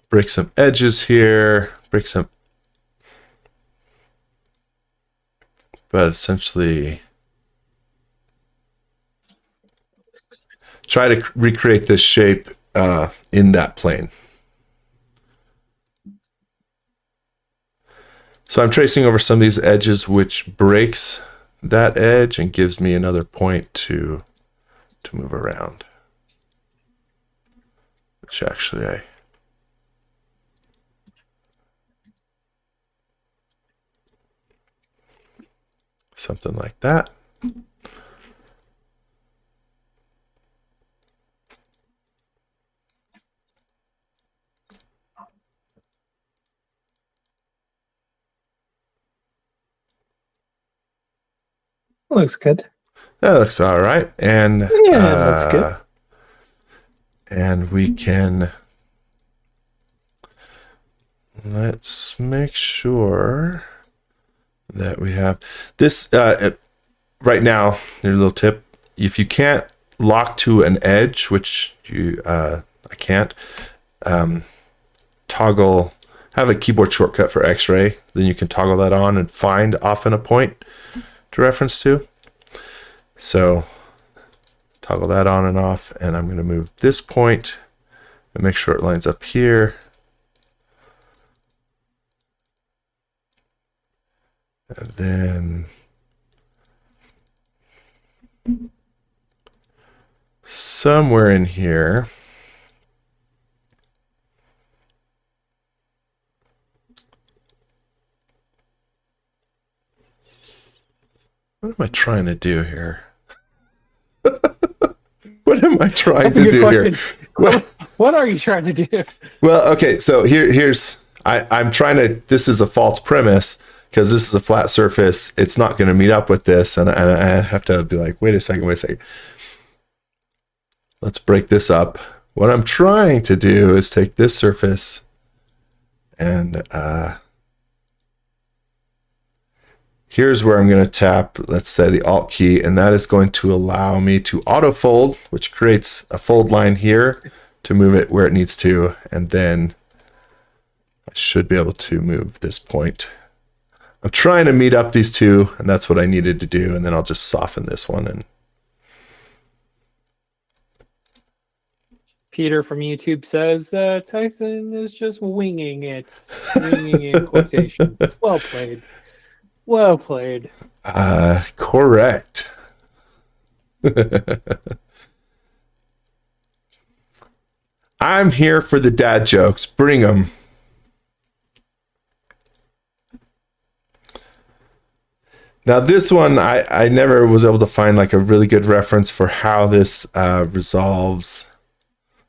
[SPEAKER 1] break some edges here, but essentially try to recreate this shape in that plane. So I'm tracing over some of these edges, which breaks that edge and gives me another point to move around, which actually something like that.
[SPEAKER 2] Looks good.
[SPEAKER 1] That looks all right. And
[SPEAKER 2] yeah, that's good.
[SPEAKER 1] And we can, let's make sure that we have this right now. Your little tip: if you can't lock to an edge, which I can't, toggle. Have a keyboard shortcut for X-ray. Then you can toggle that on and find often a point to reference to. So toggle that on and off, and I'm going to move this point and make sure it lines up here. And then somewhere in here, what am I trying to do here? What am I trying to do here?
[SPEAKER 2] What are you trying to do?
[SPEAKER 1] Well, okay, so here's I'm trying to. This is a false premise because this is a flat surface. It's not going to meet up with this, and I have to be like, wait a second. Let's break this up. What I'm trying to do is take this surface and here's where I'm going to tap, let's say, the Alt key, and that is going to allow me to auto fold, which creates a fold line here to move it where it needs to, and then I should be able to move this point. I'm trying to meet up these two, and that's what I needed to do, and then I'll just soften this one. And
[SPEAKER 2] Peter from YouTube says Tyson is just winging it. Winging in quotations. Well played. Well played.
[SPEAKER 1] Correct. I'm here for the dad jokes. Bring them. Now this one, I never was able to find like a really good reference for how this resolves.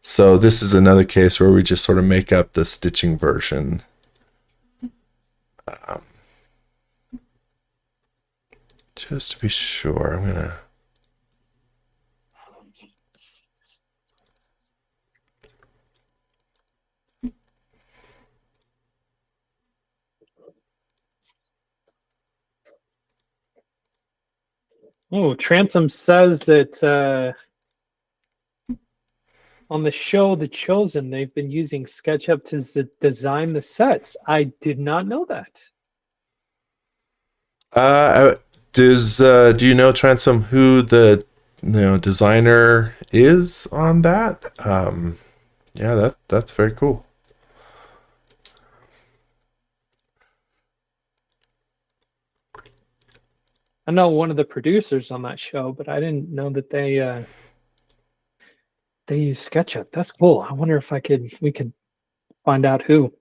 [SPEAKER 1] So this is another case where we just sort of make up the stitching version. Just to be sure, I'm gonna.
[SPEAKER 2] Oh, Transom says that on the show The Chosen, they've been using SketchUp to design the sets. I did not know that.
[SPEAKER 1] Do you know, Transom, who the designer is on that. Yeah, that's very cool.
[SPEAKER 2] I know one of the producers on that show, but I didn't know that they use SketchUp. That's cool. I wonder if we could find out who.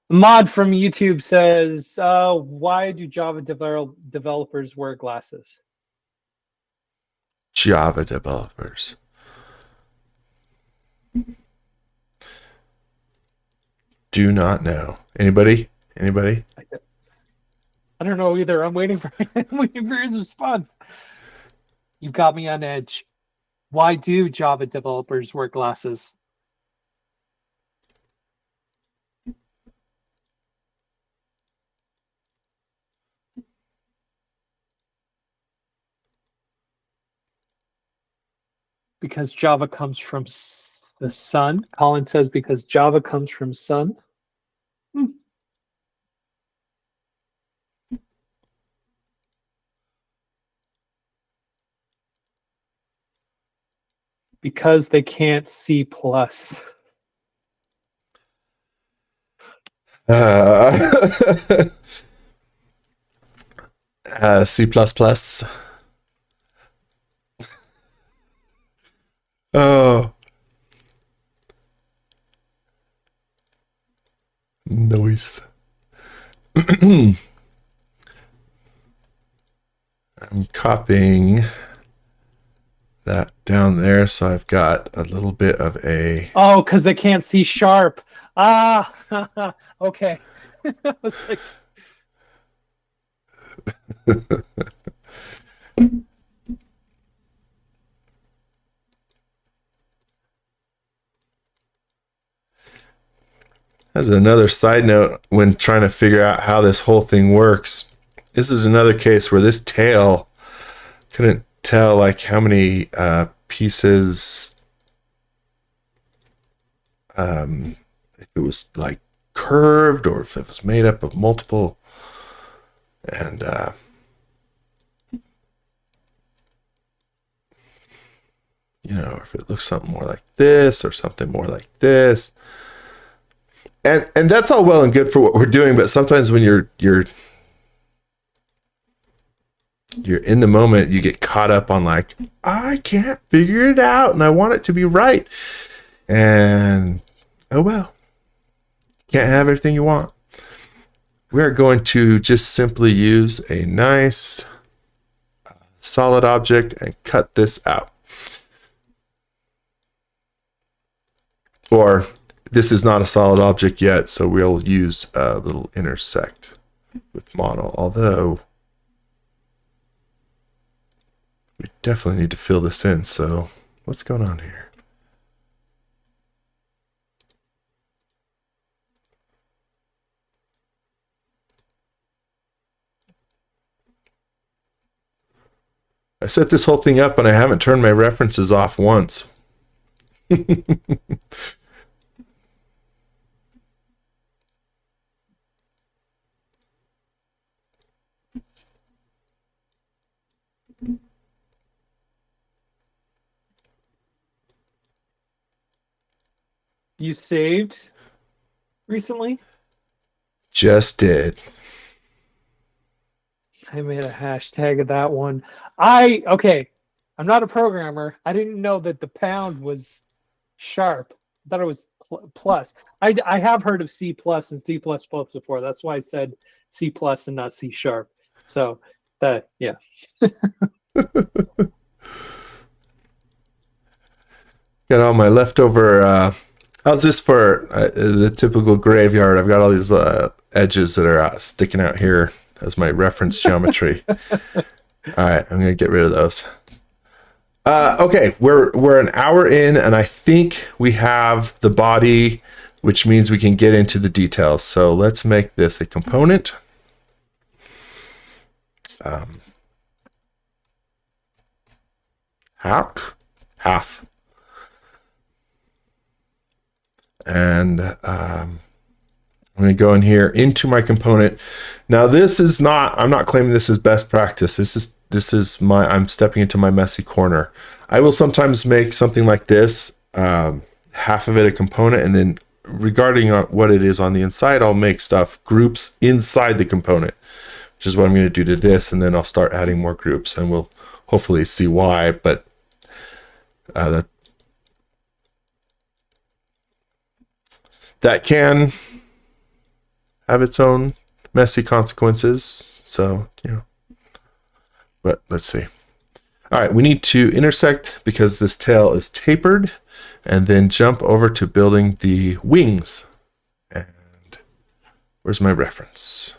[SPEAKER 2] Mod from YouTube says, why do Java developers wear glasses?
[SPEAKER 1] Java developers. Do not know. Anybody?
[SPEAKER 2] I don't know either. I'm waiting for his response. You've got me on edge. Why do Java developers wear glasses? Because Java comes from the sun. Colin says because Java comes from sun. Because they can't C+.
[SPEAKER 1] C++. Oh. Noise. I'm copying that down there, so I've got a little bit of a...
[SPEAKER 2] Oh, because they can't C#. Ah, okay. I was like...
[SPEAKER 1] As another side note, when trying to figure out how this whole thing works, this is another case where this tail couldn't tell like how many pieces, if it was like curved or if it was made up of multiple, and if it looks something more like this or something more like this. And that's all well and good for what we're doing, but sometimes when you're in the moment, you get caught up on like, I can't figure it out and I want it to be right. And oh well, can't have everything you want. We are going to just simply use a nice solid object and cut this out. Or this is not a solid object yet, so we'll use a little intersect with model, although we definitely need to fill this in. So what's going on here? I set this whole thing up and I haven't turned my references off once.
[SPEAKER 2] You saved recently?
[SPEAKER 1] Just did.
[SPEAKER 2] I made a hashtag of that one. Okay, I'm not a programmer. I didn't know that the pound was sharp. I thought it was plus. I have heard of C plus and C plus plus before. That's why I said C plus and not C sharp. So that, yeah.
[SPEAKER 1] Got all my leftover. How's this for the typical graveyard? I've got all these edges that are sticking out here as my reference geometry. All right, I'm gonna get rid of those. Okay, we're an hour in, and I think we have the body, which means we can get into the details. So let's make this a component. Half. And I'm going to go in here into my component. Now this is not, I'm not claiming this is best practice. I'm stepping into my messy corner. I will sometimes make something like this, half of it a component, and then regarding what it is on the inside, I'll make groups inside the component, which is what I'm going to do to this, and then I'll start adding more groups, and we'll hopefully see why, but that can have its own messy consequences. So, but let's see. All right, we need to intersect because this tail is tapered, and then jump over to building the wings. And where's my reference?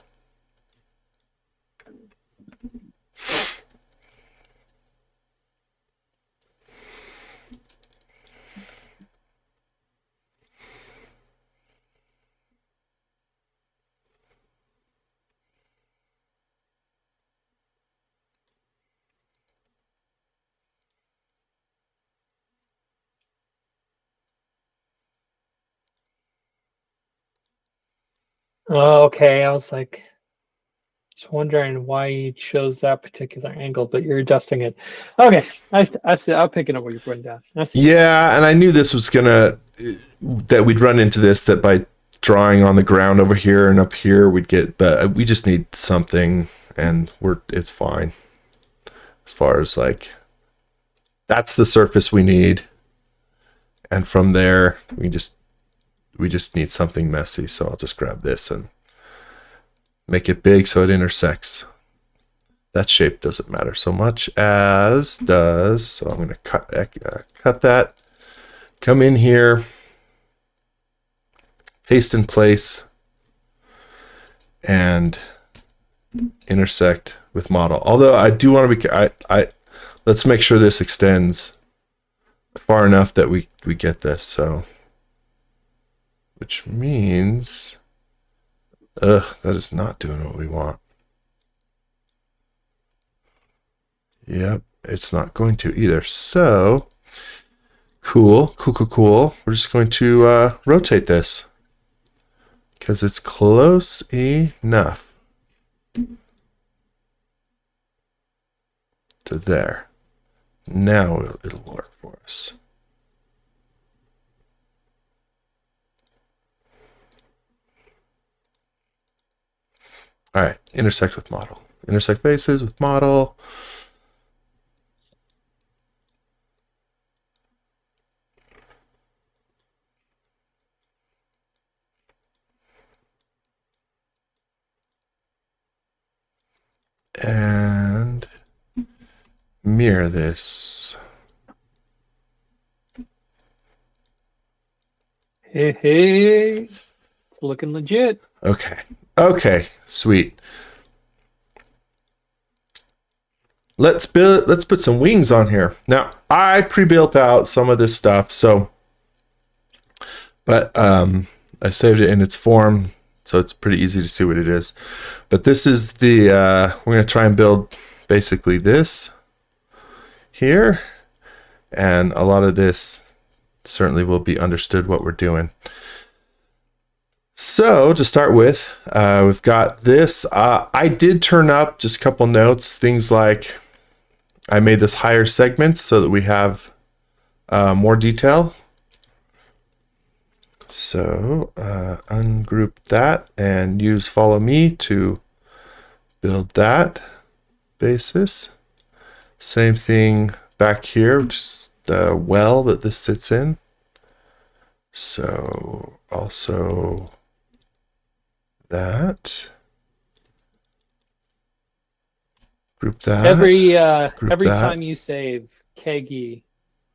[SPEAKER 2] Oh, okay, I was like, just wondering why you chose that particular angle, but you're adjusting it. Okay, I see. I'm picking up what you're putting down. I see.
[SPEAKER 1] Yeah, and I knew this was that we'd run into this, that by drawing on the ground over here and up here, but we just need something, and it's fine. As far as that's the surface we need. And from there, we just need something messy. So I'll just grab this and make it big so it intersects. That shape doesn't matter so much as does. So I'm going to cut that, come in here, paste in place, and intersect with model. Although I do want to let's make sure this extends far enough that we get this. So, which means, that is not doing what we want. Yep, it's not going to either. So, cool. We're just going to rotate this because it's close enough to there. Now it'll work for us. All right, intersect with model. Intersect faces with model. And mirror this.
[SPEAKER 2] Hey, it's looking legit.
[SPEAKER 1] Okay, sweet. Let's put some wings on here. Now, I pre-built out some of this stuff, but I saved it in its form, so it's pretty easy to see what it is. But this is we're going to try and build basically this here, and a lot of this certainly will be understood what we're doing. So to start with, we've got this. I did turn up just a couple notes, things like I made this higher segments so that we have more detail. So ungroup that and use follow me to build that basis. Same thing back here, which is the well that this sits in. So also that. Group that.
[SPEAKER 2] Every time you save, Kegi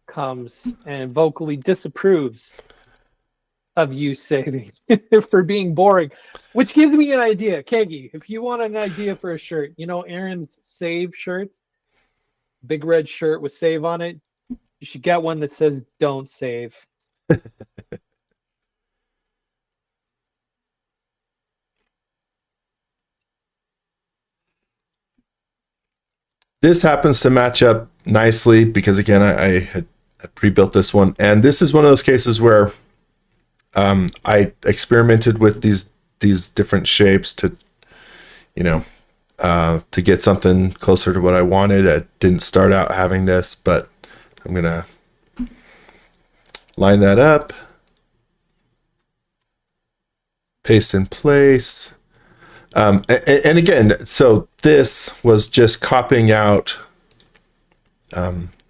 [SPEAKER 2] comes and vocally disapproves of you saving for being boring, which gives me an idea. Kegi, if you want an idea for a shirt, Aaron's save shirt, big red shirt with save on it, you should get one that says don't save.
[SPEAKER 1] This happens to match up nicely because, again, I had pre-built this one. And this is one of those cases where I experimented with these different shapes to, you know, to get something closer to what I wanted. I didn't start out having this, but I'm going to line that up, paste in place. And again, so this was just copying out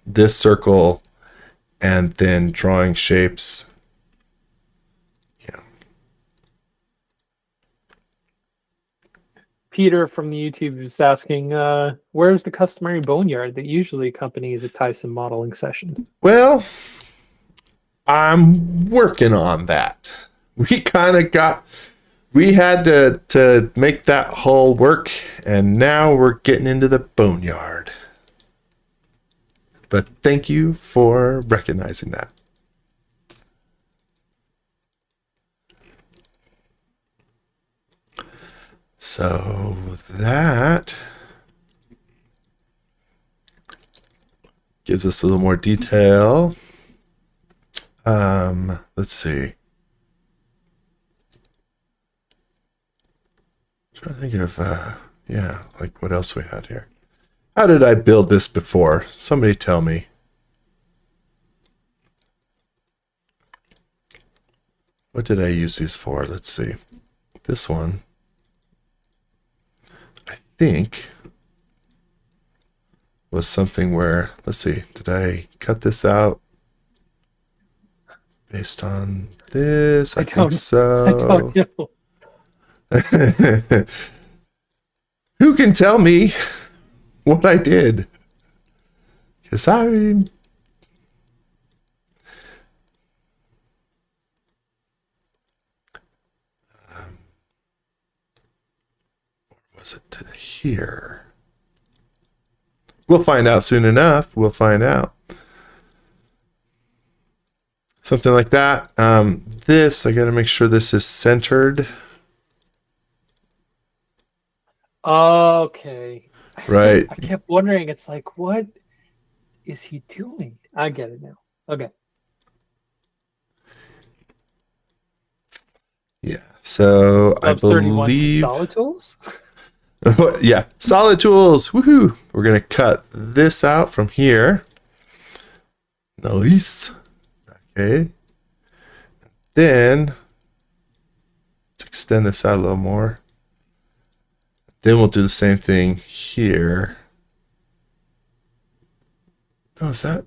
[SPEAKER 1] this circle and then drawing shapes. Yeah.
[SPEAKER 2] Peter from the YouTube is asking, where's the customary boneyard that usually accompanies a Tyson modeling session?
[SPEAKER 1] Well, I'm working on that. We had to make that hull work, and now we're getting into the boneyard. But thank you for recognizing that. So that gives us a little more detail. Let's see. Trying to think of, yeah, like what else we had here. How did I build this before? Somebody tell me. What did I use these for? Let's see. This one, I think, was something where, let's see, did I cut this out based on this? I think so.
[SPEAKER 2] I don't know.
[SPEAKER 1] Who can tell me what I did? Because where was it to here? We'll find out soon enough. We'll find out. Something like that. This, I got to make sure this is centered.
[SPEAKER 2] Okay.
[SPEAKER 1] Right.
[SPEAKER 2] I kept wondering, it's like, what is he doing? I get it now. Okay.
[SPEAKER 1] Yeah. So I
[SPEAKER 2] believe
[SPEAKER 1] Solid
[SPEAKER 2] Tools.
[SPEAKER 1] Yeah, Solid Tools. Woohoo! We're gonna cut this out from here. Nice. Okay. Then let's extend this out a little more. Then we'll do the same thing here. Oh, is that?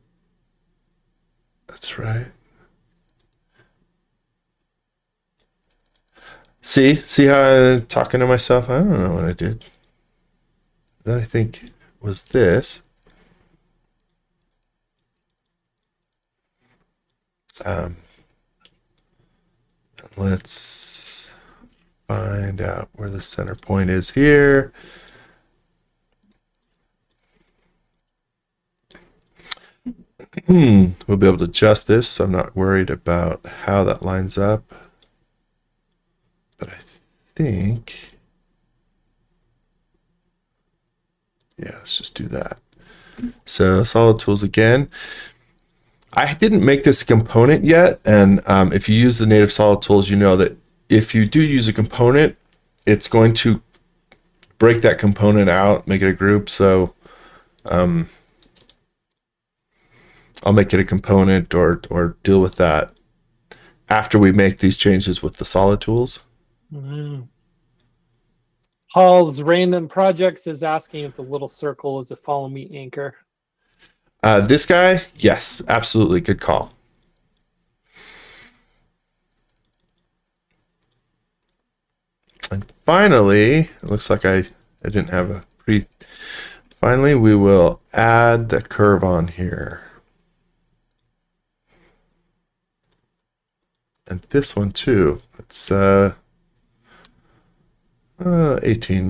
[SPEAKER 1] That's right. See how I'm talking to myself? I don't know what I did. Then I think was this. Let's find out where the center point is here. We'll be able to adjust this, so I'm not worried about how that lines up. But I think, yeah, let's just do that. So Solid Tools again. I didn't make this a component yet, and if you use the native Solid Tools, you know that if you do use a component, it's going to break that component out, make it a group. So I'll make it a component or deal with that after we make these changes with the Solid Tools.
[SPEAKER 2] Paul's Random Projects is asking if the little circle is a follow me anchor.
[SPEAKER 1] This guy, yes, absolutely, good call. And finally, it looks like I didn't have a pre. Finally, we will add the curve on here. And this one too. It's 18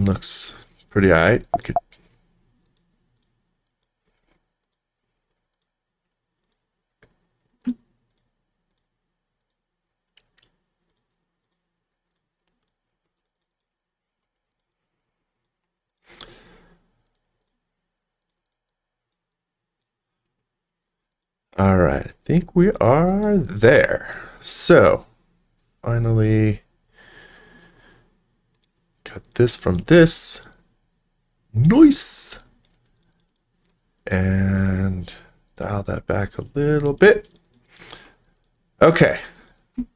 [SPEAKER 1] looks pretty all right. Okay. All right, I think we are there. So finally cut this from this. Nice. And dial that back a little bit. Okay. It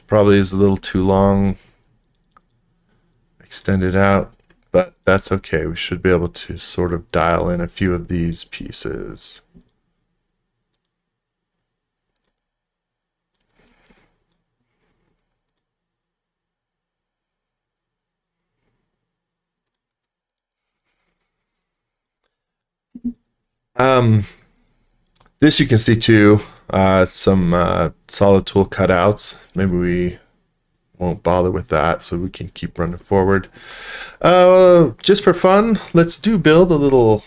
[SPEAKER 1] probably is a little too long. Extend it out, but that's okay. We should be able to sort of dial in a few of these pieces. This you can see too, some solid tool cutouts. Maybe we won't bother with that, so we can keep running forward. Just for fun, let's build a little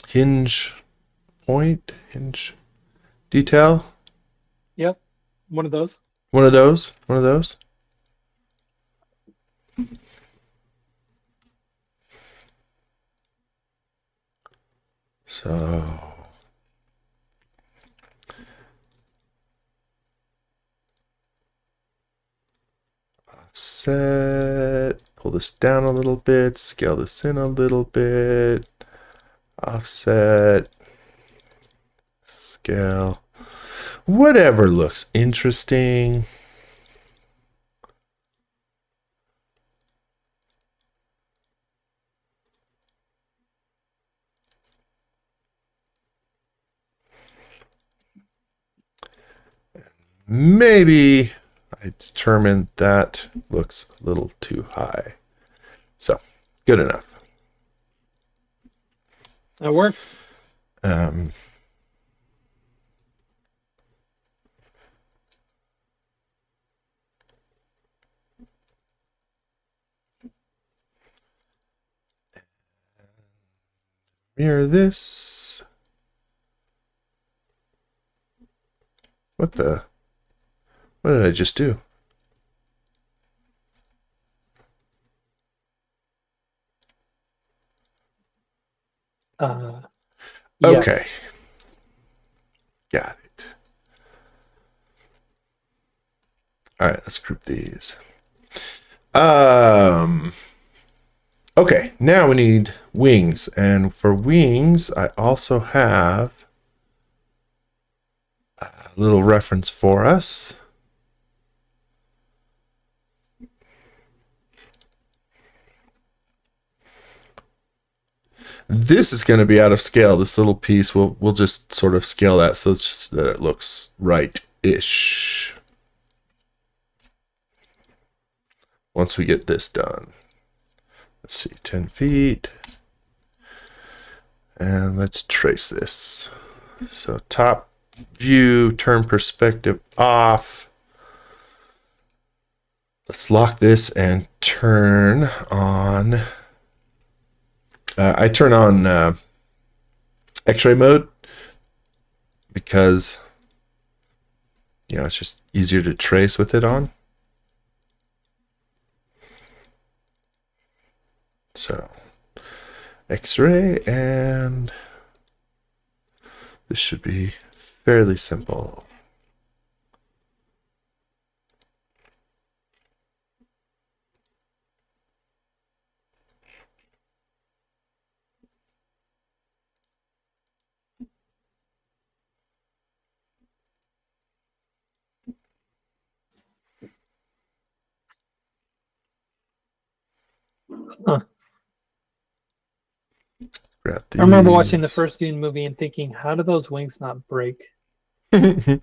[SPEAKER 1] hinge detail.
[SPEAKER 2] Yep, one of those.
[SPEAKER 1] One of those. So offset, pull this down a little bit, scale this in a little bit, offset, scale, whatever looks interesting. Maybe I determined that looks a little too high. So, good enough.
[SPEAKER 2] That works.
[SPEAKER 1] Mirror this. What did I just do?
[SPEAKER 2] Yes.
[SPEAKER 1] Okay. Got it. All right, let's group these. Okay, now we need wings. And for wings, I also have a little reference for us. This is going to be out of scale. This little piece, we'll just sort of scale that so it's just that it looks right-ish. Once we get this done. Let's see, 10 feet. And let's trace this. So top view, turn perspective off. Let's lock this and turn on. I turn on X-ray mode because, you know, it's just easier to trace with it on. So X-ray, and this should be fairly simple.
[SPEAKER 2] Huh.
[SPEAKER 1] Grab
[SPEAKER 2] I remember watching the
[SPEAKER 1] these.
[SPEAKER 2] first Dune movie and thinking, how do those wings not break?
[SPEAKER 1] Well,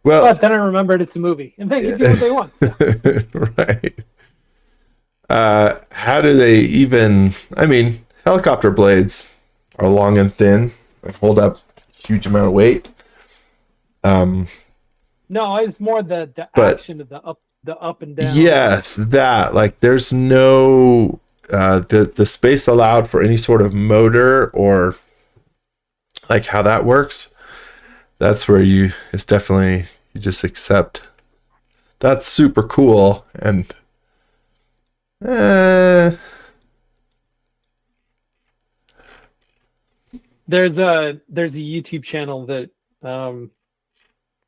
[SPEAKER 2] But then I remembered it's a movie and they can do what they want. So.
[SPEAKER 1] Right. How do they even? I mean, helicopter blades are long and thin and hold up a huge amount of weight.
[SPEAKER 2] No, it's more the
[SPEAKER 1] But-
[SPEAKER 2] action of the up and down.
[SPEAKER 1] Yes, that, like, there's no the space allowed for any sort of motor or like how that works. That's where it's definitely, you just accept. That's super cool. And
[SPEAKER 2] there's a YouTube channel that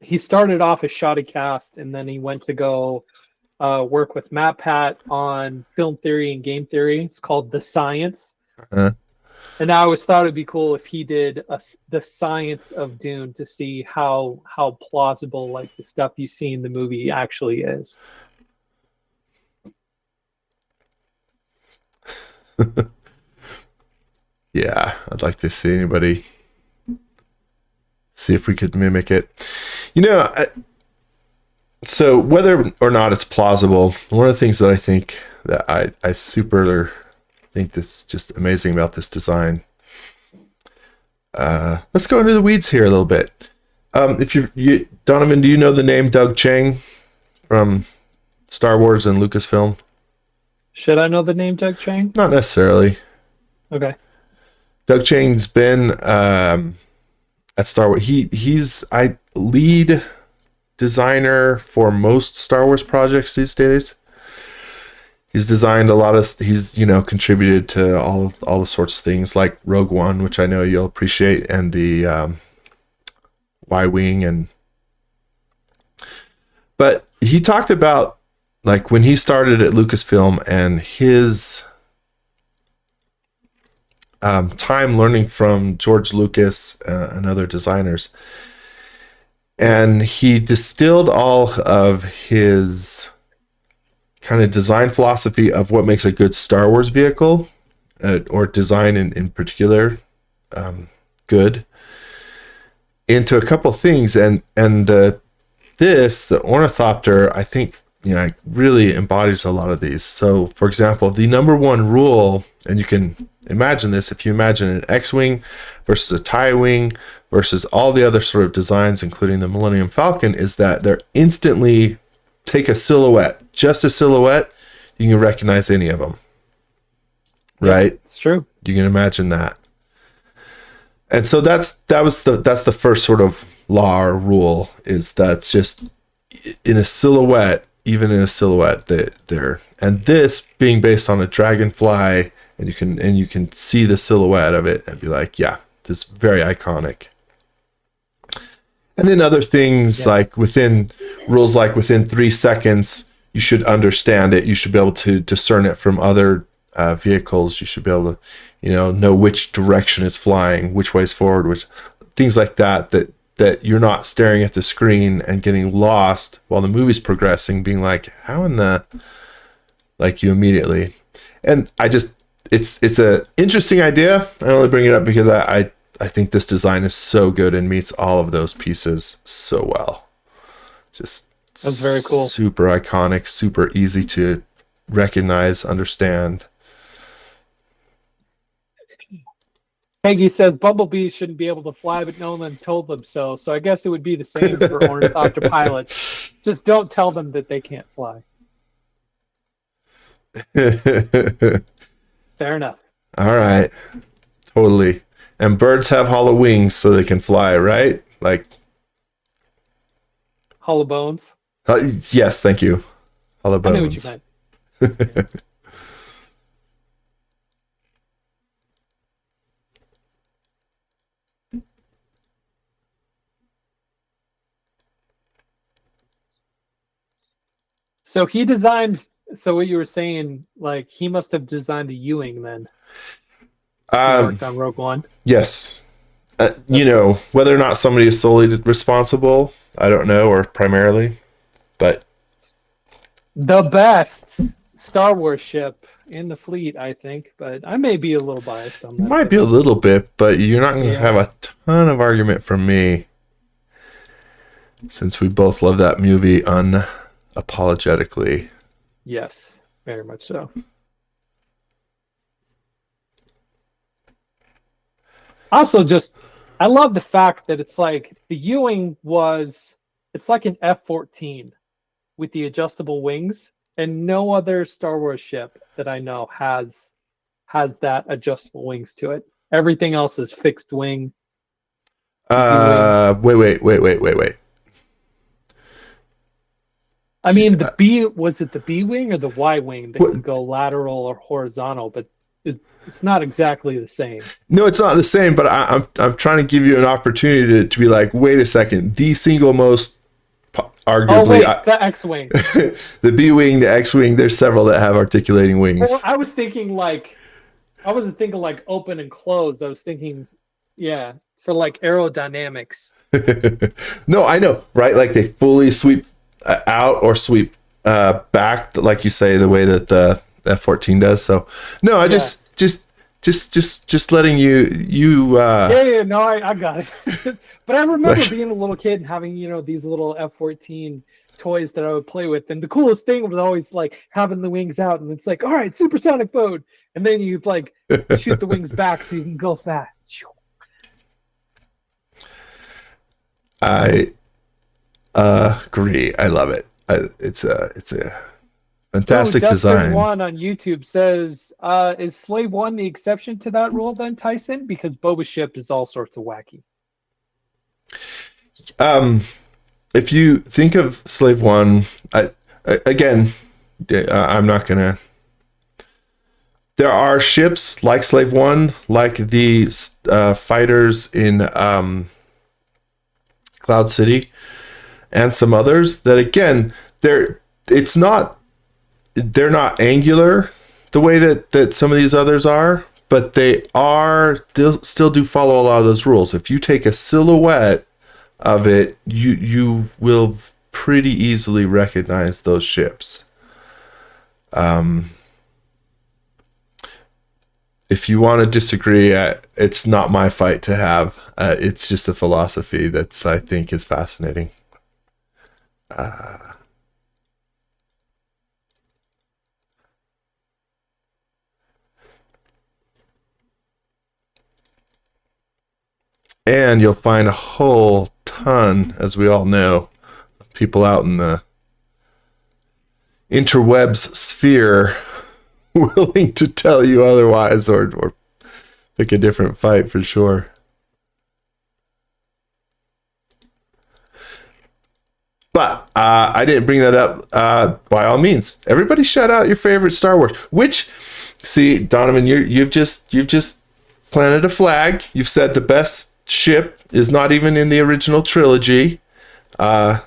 [SPEAKER 2] he started off as Shoddy Cast, and then he went to go work with Matt Pat on film theory and game theory. It's called The Science.
[SPEAKER 1] Uh,
[SPEAKER 2] And I always thought it'd be cool if he did the science of Dune to see how plausible like the stuff you see in the movie actually is.
[SPEAKER 1] yeah, I'd like to see anybody see if we could mimic it. You know, so whether or not it's plausible, one of the things that I think that I super think that's just amazing about this design. Let's go into the weeds here a little bit. If you Donovan, do you know the name Doug Chiang from Star Wars and Lucasfilm?
[SPEAKER 2] Should I know the name Doug Chiang?
[SPEAKER 1] Not necessarily.
[SPEAKER 2] Okay.
[SPEAKER 1] Doug Chiang's been at Star Wars. He's lead designer for most Star Wars projects these days. He's designed a lot of. He's contributed to all the sorts of things like Rogue One, which I know you'll appreciate, and the Y-wing But he talked about like when he started at Lucasfilm and his time learning from George Lucas and other designers. And he distilled all of his kind of design philosophy of what makes a good Star Wars vehicle, or design in particular, good, into a couple things. And the Ornithopter, I think, really embodies a lot of these. So, for example, the number one rule, and you can imagine this, if you imagine an X-Wing versus a TIE wing versus all the other sort of designs, including the Millennium Falcon, is that they're instantly take a silhouette, just a silhouette, you can recognize any of them. Right?
[SPEAKER 2] Yeah, it's true.
[SPEAKER 1] You can imagine that. And so that's the first sort of law or rule, is that just in a silhouette, even in a silhouette, they're and this being based on a dragonfly, and you can see the silhouette of it and be like, yeah, this is very iconic. And then other things like within 3 seconds, you should understand it. You should be able to discern it from other vehicles. You should be able to, know which direction it's flying, which way is forward, which things like that you're not staring at the screen and getting lost while the movie's progressing, being like, how in the, like, you immediately. And it's a interesting idea. I only bring it up because I think this design is so good and meets all of those pieces so well. Just
[SPEAKER 2] that's very cool.
[SPEAKER 1] Super iconic, super easy to recognize, understand.
[SPEAKER 2] Peggy says bumblebees shouldn't be able to fly, but no one told them so. So I guess it would be the same for Ornithopter pilots. Just don't tell them that they can't fly. Fair enough.
[SPEAKER 1] All right. Totally. And birds have hollow wings so they can fly, right? Like
[SPEAKER 2] hollow bones.
[SPEAKER 1] Yes, thank you. Hollow bones.
[SPEAKER 2] I knew what you meant. So he designed. So what you were saying, like he must have designed the U-wing then. He worked on Rogue One.
[SPEAKER 1] Yes. Whether or not somebody is solely responsible, I don't know, or primarily, but
[SPEAKER 2] the best Star Wars ship in the fleet, I think, but I may be a little biased on that.
[SPEAKER 1] Might be a little bit, but you're not going to have a ton of argument from me, since we both love that movie unapologetically.
[SPEAKER 2] Yes, very much so. Also, I love the fact that it's like the U-wing it's like an F-14 with the adjustable wings, and no other Star Wars ship that I know has that adjustable wings to it. Everything else is fixed wing.
[SPEAKER 1] Wait.
[SPEAKER 2] I mean, was it the B wing or the Y wing that can go lateral or horizontal? But it's not exactly the same.
[SPEAKER 1] No, it's not the same, but I'm trying to give you an opportunity to be like, wait a second, the single most
[SPEAKER 2] Oh
[SPEAKER 1] arguably
[SPEAKER 2] wait, the X-wing.
[SPEAKER 1] the B-wing, the X-wing. There's several that have articulating wings.
[SPEAKER 2] Well, I was thinking like, I wasn't thinking like open and closed. I was thinking, yeah, for like aerodynamics.
[SPEAKER 1] No, I know, right? Like they fully sweep out or sweep back, like you say, the way that the F-14 does. So, no, I
[SPEAKER 2] Yeah.
[SPEAKER 1] just letting you.
[SPEAKER 2] Yeah, no, I got it. But I remember being a little kid and having, these little F-14 toys that I would play with. And the coolest thing was always like having the wings out and it's like, all right, supersonic mode. And then you like shoot the wings back so you can go fast.
[SPEAKER 1] I agree. I love it. It's a fantastic design.
[SPEAKER 2] One on YouTube says, is Slave One the exception to that rule then, Tyson? Because Boba ship is all sorts of wacky.
[SPEAKER 1] If you think of Slave One, again, I'm not gonna. There are ships like Slave One, like the fighters in Cloud City, and some others that again, they're not angular the way that some of these others are, but they are still do follow a lot of those rules. If you take a silhouette of it, you will pretty easily recognize those ships. If you want to disagree, it's not my fight to have. It's just a philosophy that's, I think, is fascinating. And you'll find a whole ton, as we all know, of people out in the interwebs sphere willing to tell you otherwise or pick a different fight for sure. But I didn't bring that up. By all means, everybody shout out your favorite Star Wars. Which, see, Donovan, you've just planted a flag. You've said the best ship is not even in the original trilogy. A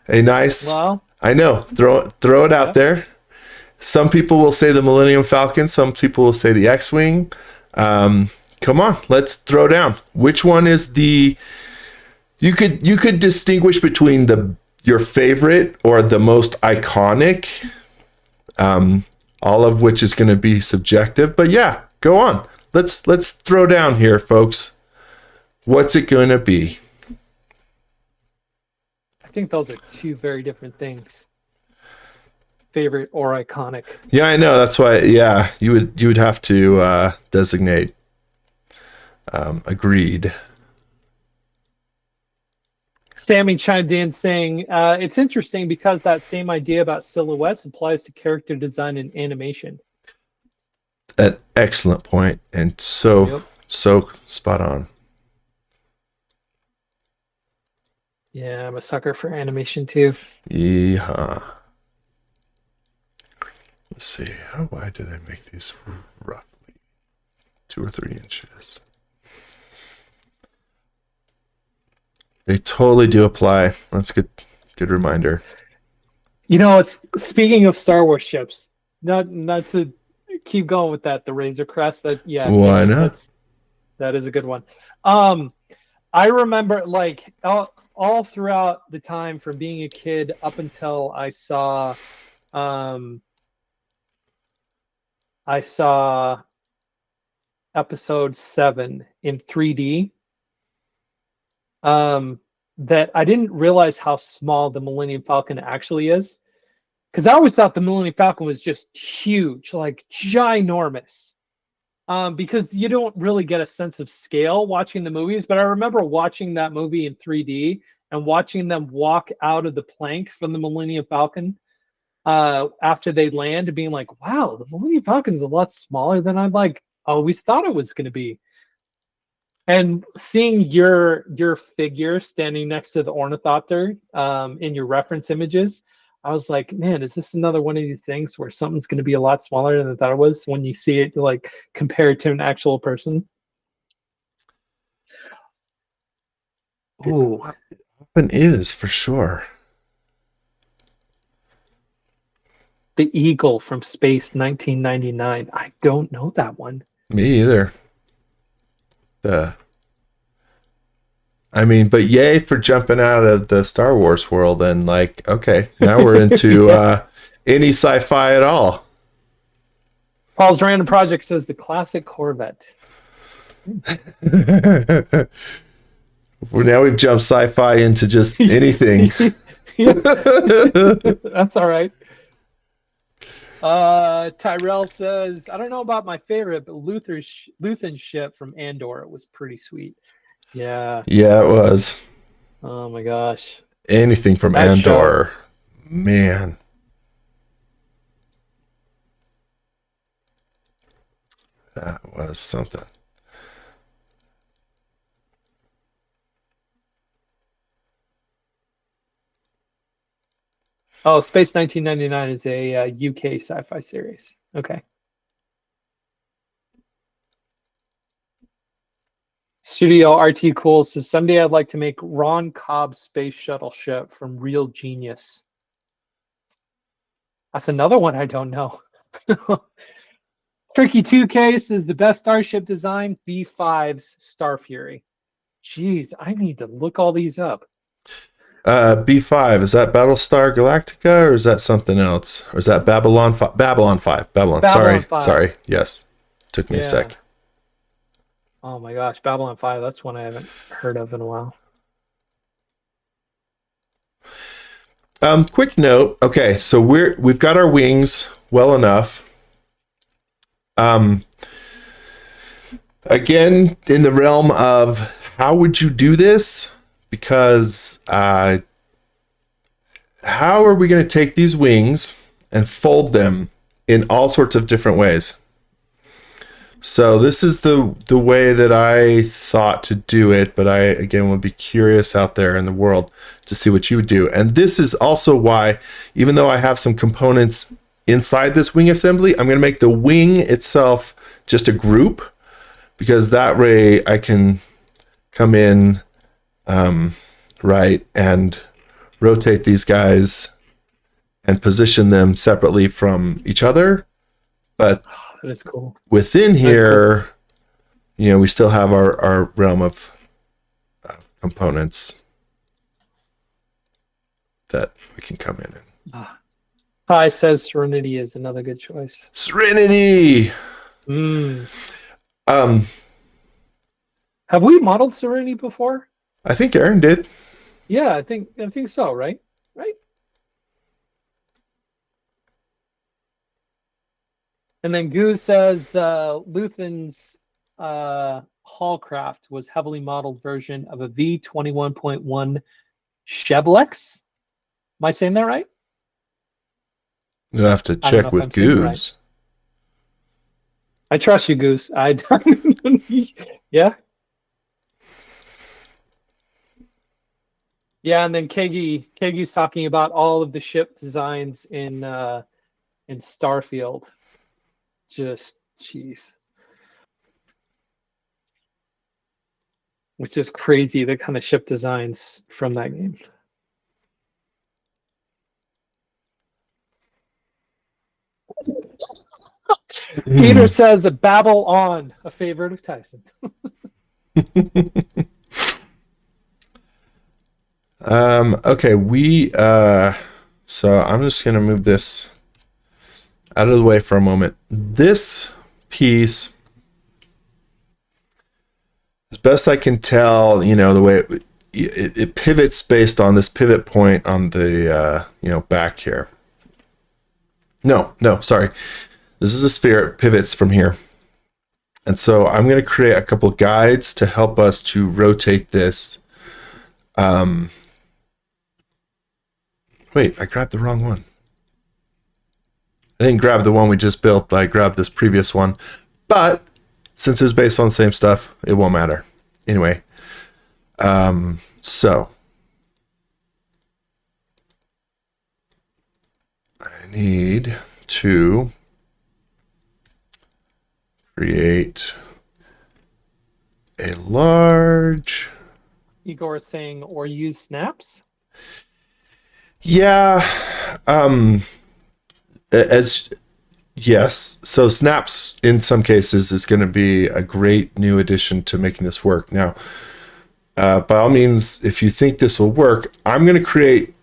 [SPEAKER 1] nice,
[SPEAKER 2] Well,
[SPEAKER 1] I know, throw it out there. Some people will say the Millennium Falcon. Some people will say the X-Wing. Come on, let's throw down. Which one is the... You could distinguish between your favorite or the most iconic, all of which is going to be subjective. But yeah, go on. Let's throw down here, folks. What's it going to be?
[SPEAKER 2] I think those are two very different things. Favorite or iconic.
[SPEAKER 1] Yeah, I know. That's why. Yeah, you would have to designate. Agreed.
[SPEAKER 2] Sammy chimed in saying, it's interesting because that same idea about silhouettes applies to character design and animation.
[SPEAKER 1] An excellent point, and so spot on.
[SPEAKER 2] Yeah, I'm a sucker for animation too.
[SPEAKER 1] Yeah. Let's see. How wide did I make these? Roughly 2 or 3 inches. They totally do apply. That's good reminder.
[SPEAKER 2] It's speaking of Star Wars ships. Not to keep going with that. The Razor Crest.
[SPEAKER 1] Why not?
[SPEAKER 2] That is a good one. I remember like all throughout the time from being a kid up until I saw episode 7 in 3D. That I didn't realize how small the Millennium Falcon actually is. Because I always thought the Millennium Falcon was just huge, like ginormous. Because you don't really get a sense of scale watching the movies. But I remember watching that movie in 3D and watching them walk out of the plank from the Millennium Falcon after they land and being like, wow, the Millennium Falcon is a lot smaller than I always thought it was going to be. And seeing your figure standing next to the Ornithopter in your reference images, I was like, man, is this another one of these things where something's going to be a lot smaller than I thought it was when you see it like compared to an actual person?
[SPEAKER 1] It
[SPEAKER 2] Ooh,
[SPEAKER 1] often is, for sure.
[SPEAKER 2] the Eagle from Space 1999. I don't know that one.
[SPEAKER 1] Me either. The I mean, but yay for jumping out of the Star Wars world and like, okay, now we're into
[SPEAKER 2] Yeah.
[SPEAKER 1] any sci-fi at all.
[SPEAKER 2] Paul's random project says the classic Corvette.
[SPEAKER 1] Well, now we've jumped sci-fi into just anything.
[SPEAKER 2] Yeah, that's all right. Tyrell says, I don't know about my favorite, but Luthen's ship from Andor, it was pretty sweet. Yeah.
[SPEAKER 1] Yeah, it was.
[SPEAKER 2] Oh my gosh.
[SPEAKER 1] Anything from
[SPEAKER 2] That show.
[SPEAKER 1] Andor. Man. That was something.
[SPEAKER 2] Oh, Space 1999 is a UK sci-fi series. Okay. Studio RT Cool says someday I'd like to make Ron Cobb's space shuttle ship from Real Genius. That's another one I don't know. Tricky 2K says the best starship design, B5's Star Fury. Jeez, I need to look all these up.
[SPEAKER 1] B5, is that Battlestar Galactica or is that something else? Or is that Babylon 5? Babylon 5. Babylon.
[SPEAKER 2] Babylon 5.
[SPEAKER 1] Sorry. Yes. Took me a sec.
[SPEAKER 2] Oh my gosh, Babylon 5, that's one I haven't heard of in a while.
[SPEAKER 1] Quick note. Okay, so we've got our wings well enough. Again, in the realm of how would you do this? Because how are we going to take these wings and fold them in all sorts of different ways? So this is the way that I thought to do it, but I, again, would be curious out there in the world to see what you would do. And this is also why, even though I have some components inside this wing assembly, I'm going to make the wing itself just a group, because that way I can come in, right, and rotate these guys and position them separately from each other. But
[SPEAKER 2] That is cool.
[SPEAKER 1] within here, you know, we still have our realm of components that we can come in and.
[SPEAKER 2] Hi says Serenity is another good choice.
[SPEAKER 1] Serenity.
[SPEAKER 2] Have we modeled Serenity before?
[SPEAKER 1] I think Aaron did.
[SPEAKER 2] Yeah, I think so, right? Right? And then Goose says Luthen's Hallcraft was heavily modeled version of a V21.1 Chevlex. Am I saying that right?
[SPEAKER 1] You'll have to
[SPEAKER 2] I don't know
[SPEAKER 1] check
[SPEAKER 2] if
[SPEAKER 1] with
[SPEAKER 2] I'm saying it right.
[SPEAKER 1] Goose.
[SPEAKER 2] I trust you, Goose. I yeah. Yeah, and then Kegi's talking about all of the ship designs in Starfield. Just jeez. Which is crazy, the kind of ship designs from that game. Peter says Babble On, a favorite of Tyson.
[SPEAKER 1] Okay, so I'm just gonna move this out of the way for a moment. This piece, as best I can tell, you know, the way it pivots based on this pivot point on the back here. No, sorry. This is a sphere. It pivots from here. And so I'm going to create a couple guides to help us to rotate this. Wait, I grabbed the wrong one. I didn't grab the one we just built. I grabbed this previous one. But since it's based on the same stuff, it won't matter. Anyway, so I need to create a large.
[SPEAKER 2] Igor is saying, or use snaps.
[SPEAKER 1] Yeah. As yes. So snaps in some cases is going to be a great new addition to making this work. Now, by all means, if you think this will work, I'm going to create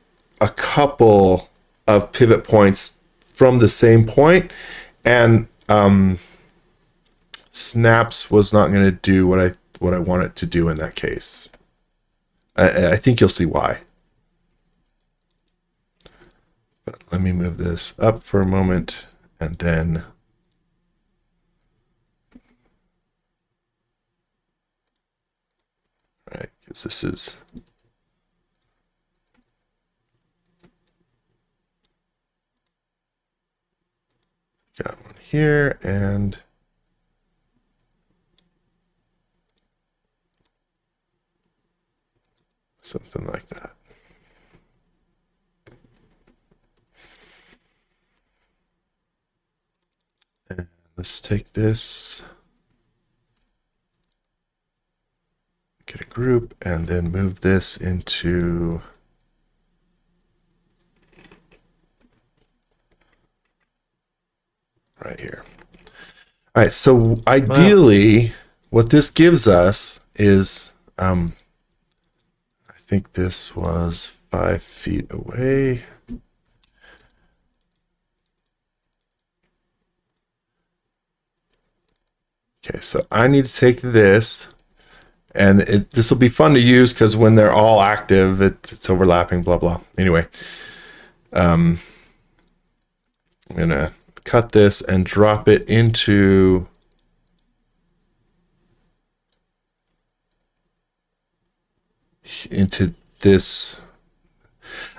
[SPEAKER 1] a couple of pivot points from the same point, and snaps was not going to do what I want it to do in that case. I think you'll see why. But let me move this up for a moment, and then right, because this is got one here and something like that. And let's take this, get a group, and then move this into right here. All right, so ideally, what this gives us is, I think this was 5 feet away. Okay, so I need to take this, and this will be fun to use because when they're all active, it's overlapping, blah, blah. Anyway, I'm going to cut this and drop it into this.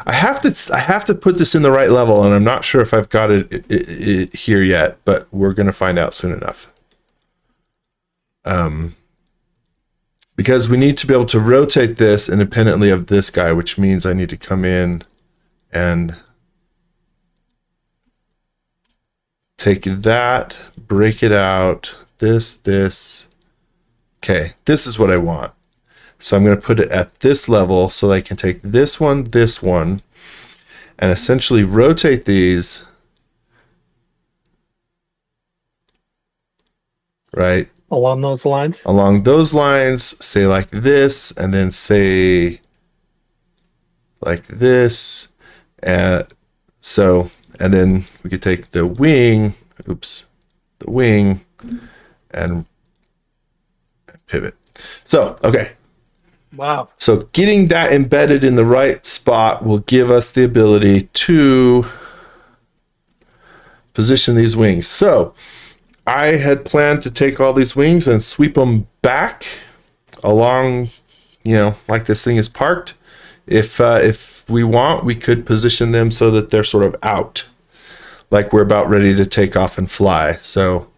[SPEAKER 1] I have to put this in the right level, and I'm not sure if I've got it here yet, but we're going to find out soon enough. Because we need to be able to rotate this independently of this guy, which means I need to come in and take that, break it out, this. Okay, this is what I want. So I'm going to put it at this level so I can take this one, and essentially rotate these, right?
[SPEAKER 2] Along those lines?
[SPEAKER 1] Along those lines, say like this, and then say like this. And then we could take the wing, and pivot. So, okay.
[SPEAKER 2] Wow.
[SPEAKER 1] So getting that embedded in the right spot will give us the ability to position these wings. So I had planned to take all these wings and sweep them back along, like this thing is parked. If we want, we could position them so that they're sort of out, like we're about ready to take off and fly. So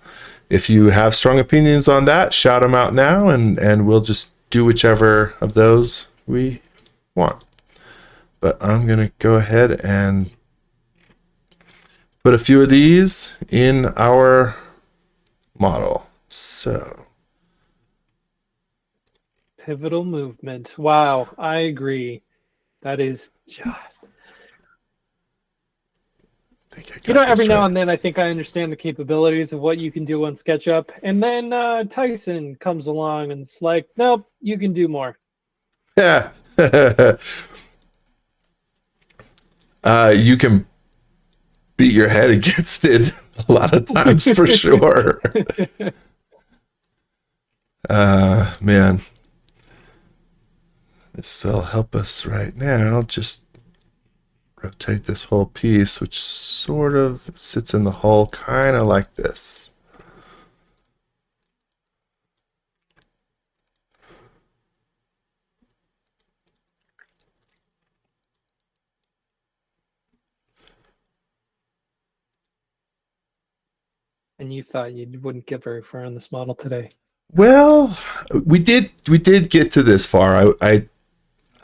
[SPEAKER 1] if you have strong opinions on that, shout them out now, and we'll just do whichever of those we want. But I'm going to go ahead and put a few of these in our model. So
[SPEAKER 2] Pivotal movement. Wow, I agree. That is just... every now and then I think I understand the capabilities of what you can do on SketchUp, and then Tyson comes along and it's like, nope, you can do more.
[SPEAKER 1] Yeah. You can beat your head against it a lot of times for sure. Man, this will help us right now. Just rotate this whole piece, which sort of sits in the hull, kind of like this.
[SPEAKER 2] And you thought you wouldn't get very far on this model today.
[SPEAKER 1] Well, we did get to this far.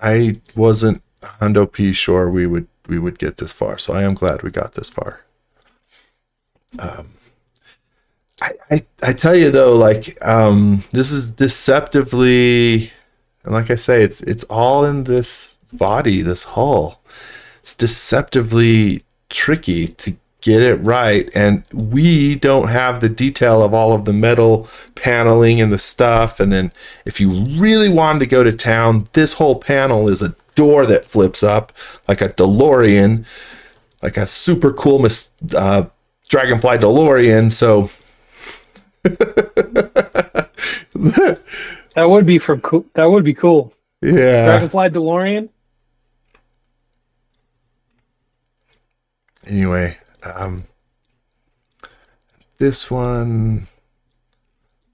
[SPEAKER 1] I wasn't 100% sure we would would get this far. So I am glad we got this far. I tell you though, like this is deceptively, and like I say, it's all in this body, this hull. It's deceptively tricky to get it right, and we don't have the detail of all of the metal paneling and the stuff. And then if you really wanted to go to town, this whole panel is a door that flips up like a DeLorean, like a super cool Dragonfly DeLorean. So
[SPEAKER 2] that would be cool. That would be cool.
[SPEAKER 1] Yeah.
[SPEAKER 2] Dragonfly DeLorean.
[SPEAKER 1] Anyway, this one,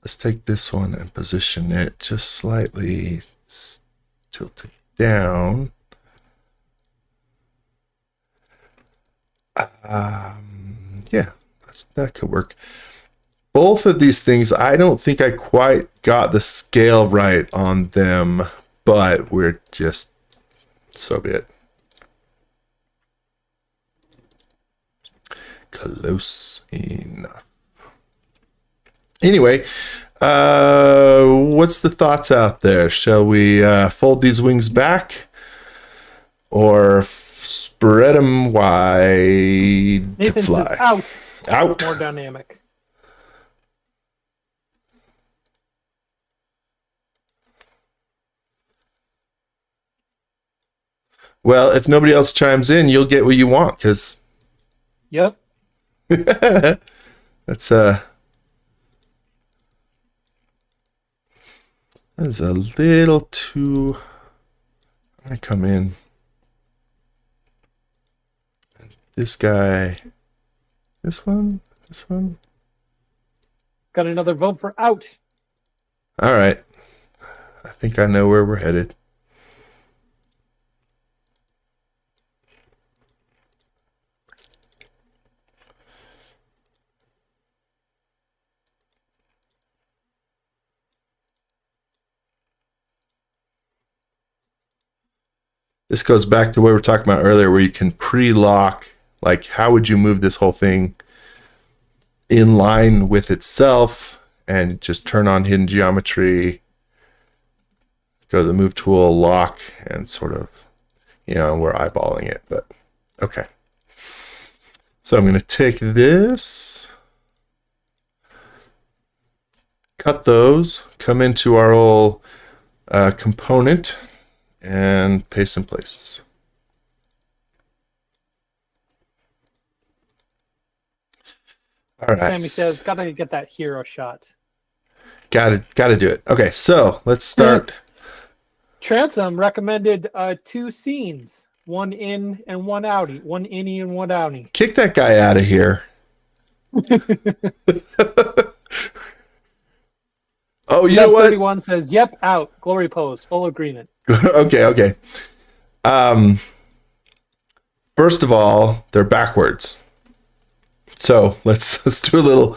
[SPEAKER 1] let's take this one and position it just slightly tilted down. Yeah, that could work. Both of these things, I don't think I quite got the scale right on them, but we're just, so be it. Close enough. Anyway, what's the thoughts out there? Shall we fold these wings back or spread them wide
[SPEAKER 2] Nathan
[SPEAKER 1] to fly?
[SPEAKER 2] says out.
[SPEAKER 1] Out.
[SPEAKER 2] More dynamic.
[SPEAKER 1] Well, if nobody else chimes in, you'll get what you want, because
[SPEAKER 2] Yep.
[SPEAKER 1] that's a little too. I'm gonna come in. And this guy, this one.
[SPEAKER 2] Got another vote for out.
[SPEAKER 1] All right. I think I know where we're headed. This goes back to what we were talking about earlier, where you can pre-lock, like how would you move this whole thing in line with itself, and just turn on hidden geometry, go to the move tool, lock, and sort of, we're eyeballing it, but okay. So I'm going to take this, cut those, come into our old component, and paste in place. All right.
[SPEAKER 2] Sammy says, gotta get that hero shot.
[SPEAKER 1] Gotta do it. Okay, so let's start.
[SPEAKER 2] Transom recommended 2 scenes, one in and one outie, one innie and one outie.
[SPEAKER 1] Kick that guy out of here. Oh, you know what?
[SPEAKER 2] 31 says, yep, out. Glory pose, full agreement.
[SPEAKER 1] Okay. First of all, they're backwards. So let's do a little.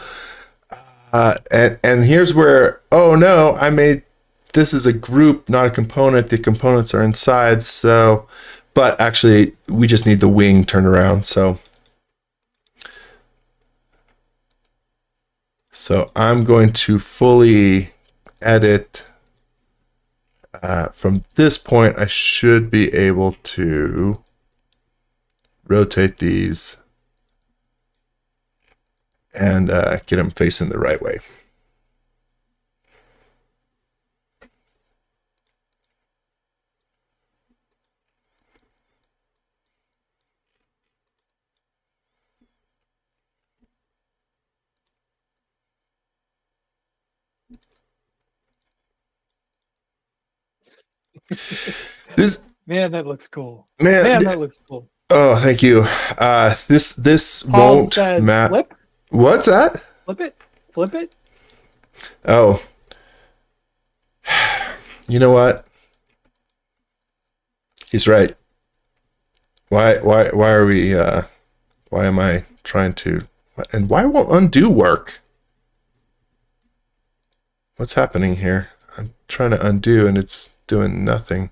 [SPEAKER 1] And here's where, oh no, I made this is a group, not a component. The components are inside. So, but actually, we just need the wing turned around. So I'm going to fully edit. From this point, I should be able to rotate these and get them facing the right way.
[SPEAKER 2] Man, that looks cool.
[SPEAKER 1] Man,
[SPEAKER 2] that looks cool.
[SPEAKER 1] Oh, thank you. This
[SPEAKER 2] Paul
[SPEAKER 1] won't
[SPEAKER 2] says,
[SPEAKER 1] map.
[SPEAKER 2] Flip?
[SPEAKER 1] What's that?
[SPEAKER 2] Flip it.
[SPEAKER 1] Oh, you know what? He's right. Why are we? Why am I trying to? And why won't undo work? What's happening here? I'm trying to undo and it's doing nothing.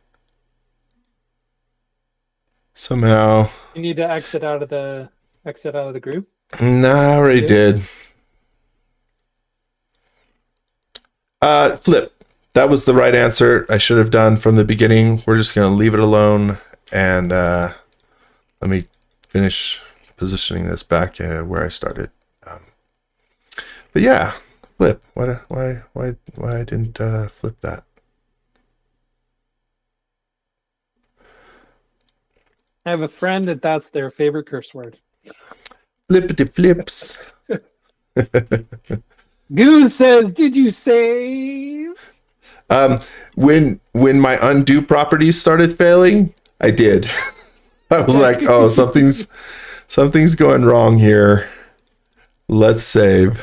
[SPEAKER 1] Somehow.
[SPEAKER 2] You need to exit out of the group.
[SPEAKER 1] Nah, I already did. Flip. That was the right answer. I should have done from the beginning. We're just going to leave it alone. And let me finish positioning this back where I started. But yeah, flip. Why I didn't flip that?
[SPEAKER 2] I have a friend that's their favorite curse word.
[SPEAKER 1] Flippity flips.
[SPEAKER 2] Goose says, "Did you save?"
[SPEAKER 1] When my undo properties started failing, I did. I was like, oh, something's going wrong here. Let's save.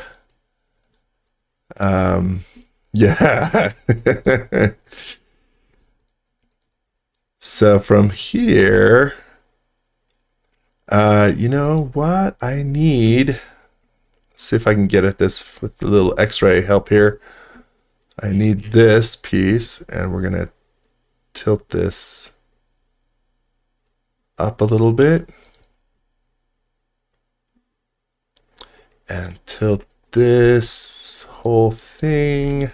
[SPEAKER 1] Yeah. So from here, you know what I need? See if I can get at this with the little x-ray help here. I need this piece, and we're going to tilt this up a little bit. And tilt this whole thing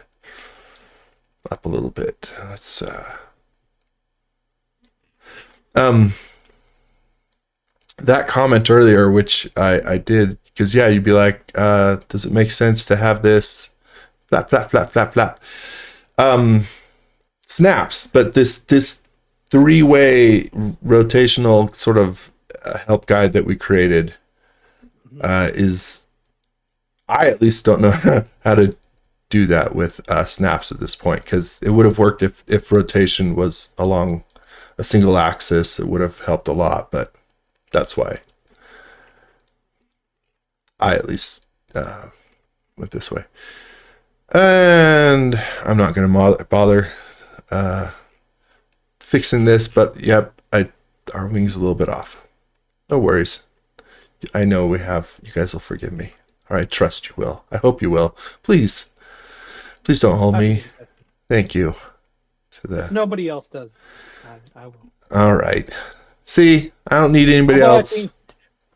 [SPEAKER 1] up a little bit. Let's that comment earlier, which I did, because yeah, you'd be like, does it make sense to have this flap, flap, flap, flap, flap? Snaps, but this three-way rotational sort of help guide that we created is, I at least don't know how to do that with snaps at this point, because it would have worked if rotation was along a single axis. It would have helped a lot, but that's why I at least went this way. And I'm not going to bother fixing this, but yep, our wing's a little bit off. No worries. I know you guys will forgive me. Or I trust you will. I hope you will. Please don't hold me. Thank you.
[SPEAKER 2] Nobody else does. I will.
[SPEAKER 1] All right. See, I don't need anybody else.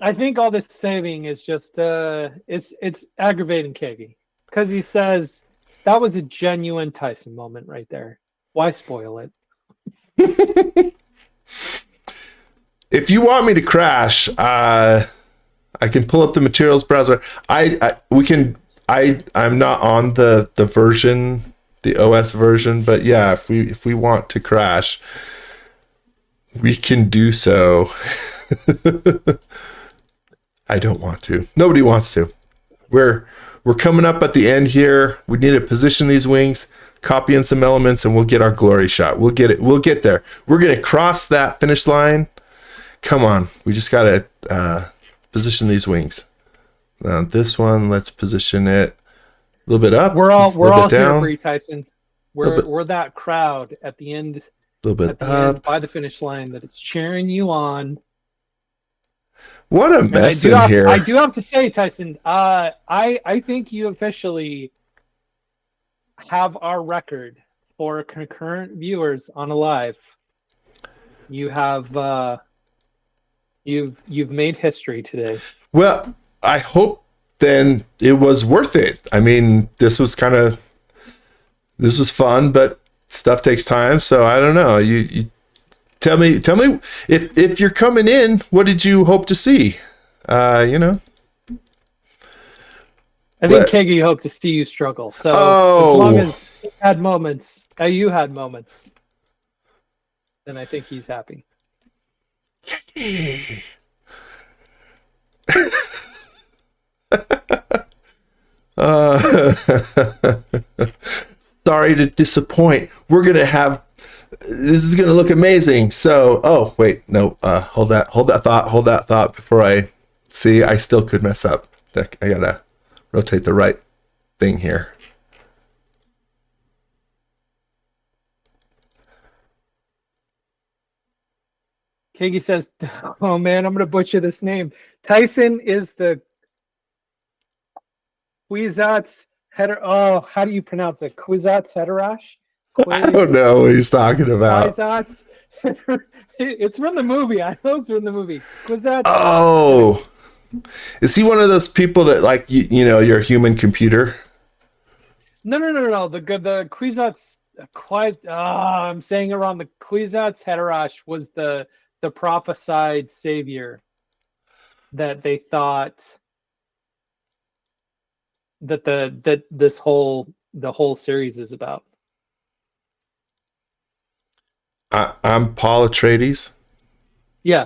[SPEAKER 2] I think all this saving is just it's aggravating Kegi, because he says that was a genuine Tyson moment right there. Why spoil it?
[SPEAKER 1] If you want me to crash, I can pull up the materials browser. I'm not on the version, the OS version, but yeah, if we want to crash, we can do so. I don't want to. Nobody wants to. We're coming up at the end here. We need to position these wings, copy in some elements, and we'll get our glory shot. We'll get it. We'll get there. We're gonna cross that finish line. Come on. We just gotta position these wings. Now this one, let's position it a little bit up.
[SPEAKER 2] We're all here for you, Tyson. We're that crowd at the end. A
[SPEAKER 1] little bit up
[SPEAKER 2] by the finish line that is cheering you on.
[SPEAKER 1] What a mess in here.
[SPEAKER 2] I do have to say, Tyson, I think you officially have our record for concurrent viewers on a live. You have you've made history today.
[SPEAKER 1] Well, I hope then it was worth it. I mean, this was fun, but stuff takes time, so I don't know. You tell me if you're coming in, what did you hope to see? I think
[SPEAKER 2] Kegi hoped to see you struggle. So as long as you had moments, then I think he's happy.
[SPEAKER 1] Sorry to disappoint. This is gonna look amazing. So, oh wait, no, hold that thought before I still could mess up. I gotta rotate the right thing here.
[SPEAKER 2] Kegi says, "Oh man, I'm gonna butcher this name. Tyson is the Kwisatz Heter. Oh, how do you pronounce it? Kwisatz Hederash?
[SPEAKER 1] I don't know what he's talking about.
[SPEAKER 2] Kwisatz It's from the movie. I know it's from the movie. Kwisatz.
[SPEAKER 1] Oh, is he one of those people that like you're a human computer?
[SPEAKER 2] No. The Kwisatz. Quite. I'm saying it wrong. The Kwisatz Haderach was the prophesied savior that they thought that the whole series is about.
[SPEAKER 1] I'm Paul Atreides.
[SPEAKER 2] Yeah.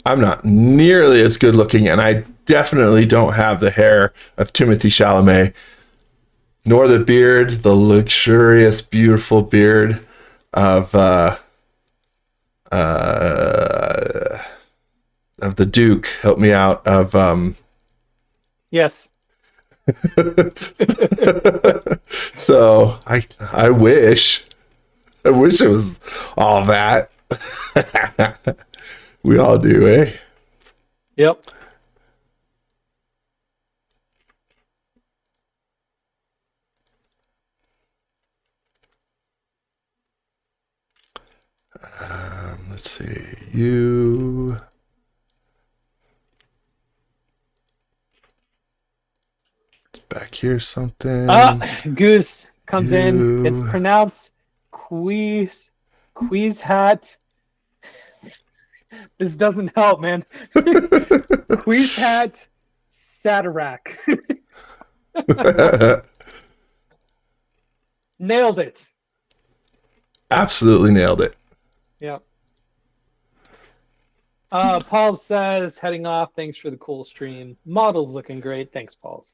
[SPEAKER 1] I'm not nearly as good looking, and I definitely don't have the hair of Timothy Chalamet, nor the beard, the luxurious, beautiful beard of the Duke. Help me out.
[SPEAKER 2] Yes.
[SPEAKER 1] So I wish it was all that. We all do, eh?
[SPEAKER 2] Yep.
[SPEAKER 1] Let's see. You. Back here, something.
[SPEAKER 2] Goose comes in. It's pronounced Kwisatz. This doesn't help, man. Kwisatz Haderach. Nailed it.
[SPEAKER 1] Absolutely nailed it.
[SPEAKER 2] Yep. Paul says, heading off. Thanks for the cool stream. Model's looking great. Thanks, Paul.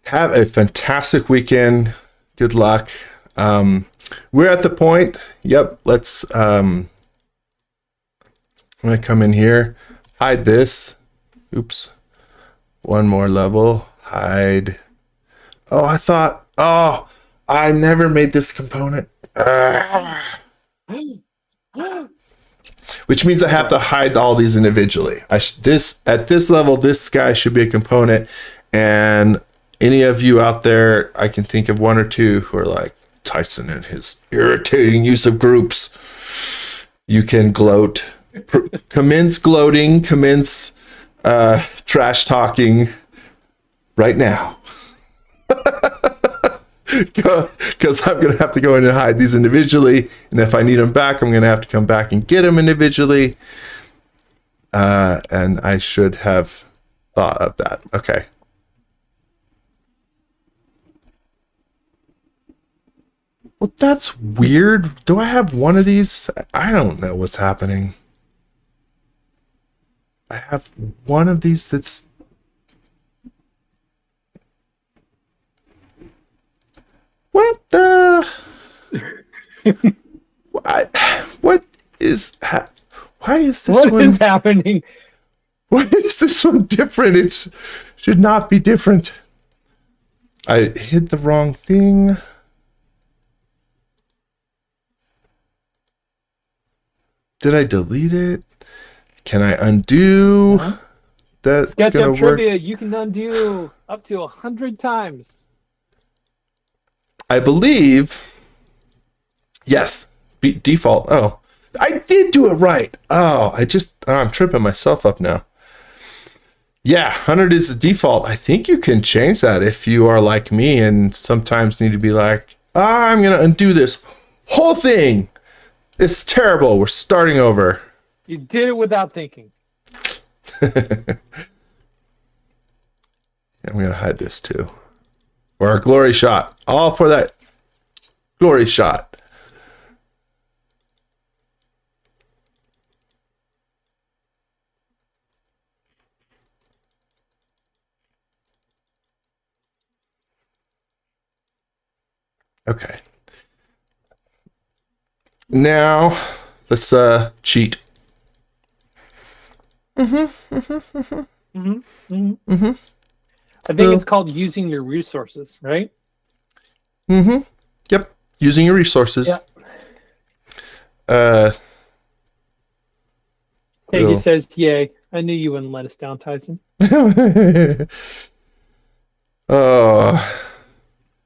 [SPEAKER 1] Have a fantastic weekend. Good luck. We're at the point. Yep. Let's. I'm gonna come in here. Hide this. Oops. One more level. Hide. Oh, I thought. Oh, I never made this component. Which means I have to hide all these individually. At this level, this guy should be a component, and any of you out there, I can think of one or two who are like Tyson and his irritating use of groups. You can gloat, commence gloating, commence trash talking right now. Because I'm going to have to go in and hide these individually. And if I need them back, I'm going to have to come back and get them individually. And I should have thought of that. Okay. Well, that's weird. Do I have one of these? I don't know what's happening. I have one of these that's... What the... What is... Why is this one...
[SPEAKER 2] What is happening?
[SPEAKER 1] Why is this one different? It should not be different. I hit the wrong thing. Did I delete it? Can I undo?
[SPEAKER 2] Uh-huh.
[SPEAKER 1] That's
[SPEAKER 2] SketchUp
[SPEAKER 1] gonna work.
[SPEAKER 2] trivia, you can undo up to 100 times.
[SPEAKER 1] I believe. Yes, default. Oh, I did do it right. Oh, I'm tripping myself up now. Yeah, 100 is the default. I think you can change that if you are like me and sometimes need to be like, I'm gonna undo this whole thing. It's terrible. We're starting over.
[SPEAKER 2] You did it without thinking.
[SPEAKER 1] I'm going to hide this too. Or a glory shot. All for that glory shot. Okay. Now, let's cheat.
[SPEAKER 2] I think it's called using your resources, right?
[SPEAKER 1] Yep. Using your resources.
[SPEAKER 2] Yeah. Peggy says, yay. I knew you wouldn't let us down, Tyson.
[SPEAKER 1] Oh,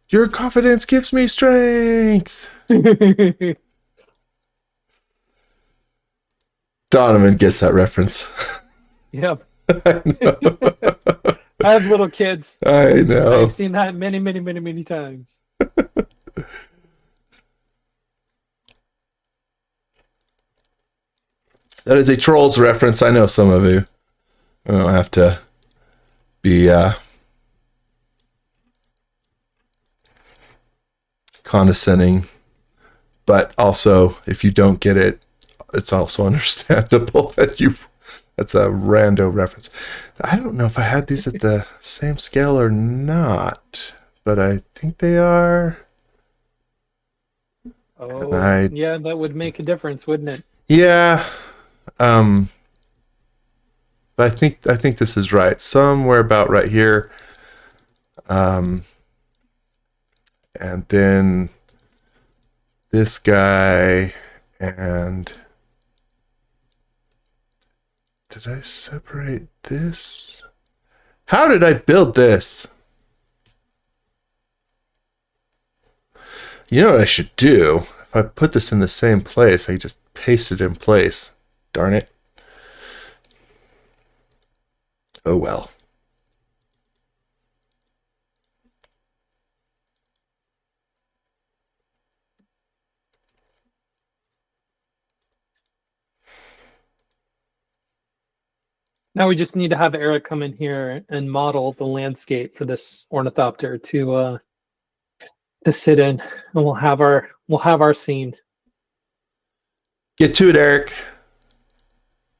[SPEAKER 1] your confidence gives me strength. Donovan gets that reference.
[SPEAKER 2] Yep.
[SPEAKER 1] I know.
[SPEAKER 2] I have little kids.
[SPEAKER 1] I
[SPEAKER 2] I've
[SPEAKER 1] know.
[SPEAKER 2] seen that many, many, many, many times.
[SPEAKER 1] That is a Trolls reference. I know some of you. I don't have to be condescending, but also if you don't get it, it's also understandable that you. That's a rando reference. I don't know if I had these at the same scale or not, but I think they are.
[SPEAKER 2] Oh,
[SPEAKER 1] I
[SPEAKER 2] yeah, that would make a difference, wouldn't it?
[SPEAKER 1] yeah. Um, but I think this is right. Somewhere about right here. Um, and then this guy and did I separate this? How did I build this? You know what I should do? If I put this in the same place, I just paste it in place. Darn it. Oh well.
[SPEAKER 2] Now we just need to have Eric come in here and model the landscape for this ornithopter to sit in, and we'll have our scene.
[SPEAKER 1] Get to it, Eric.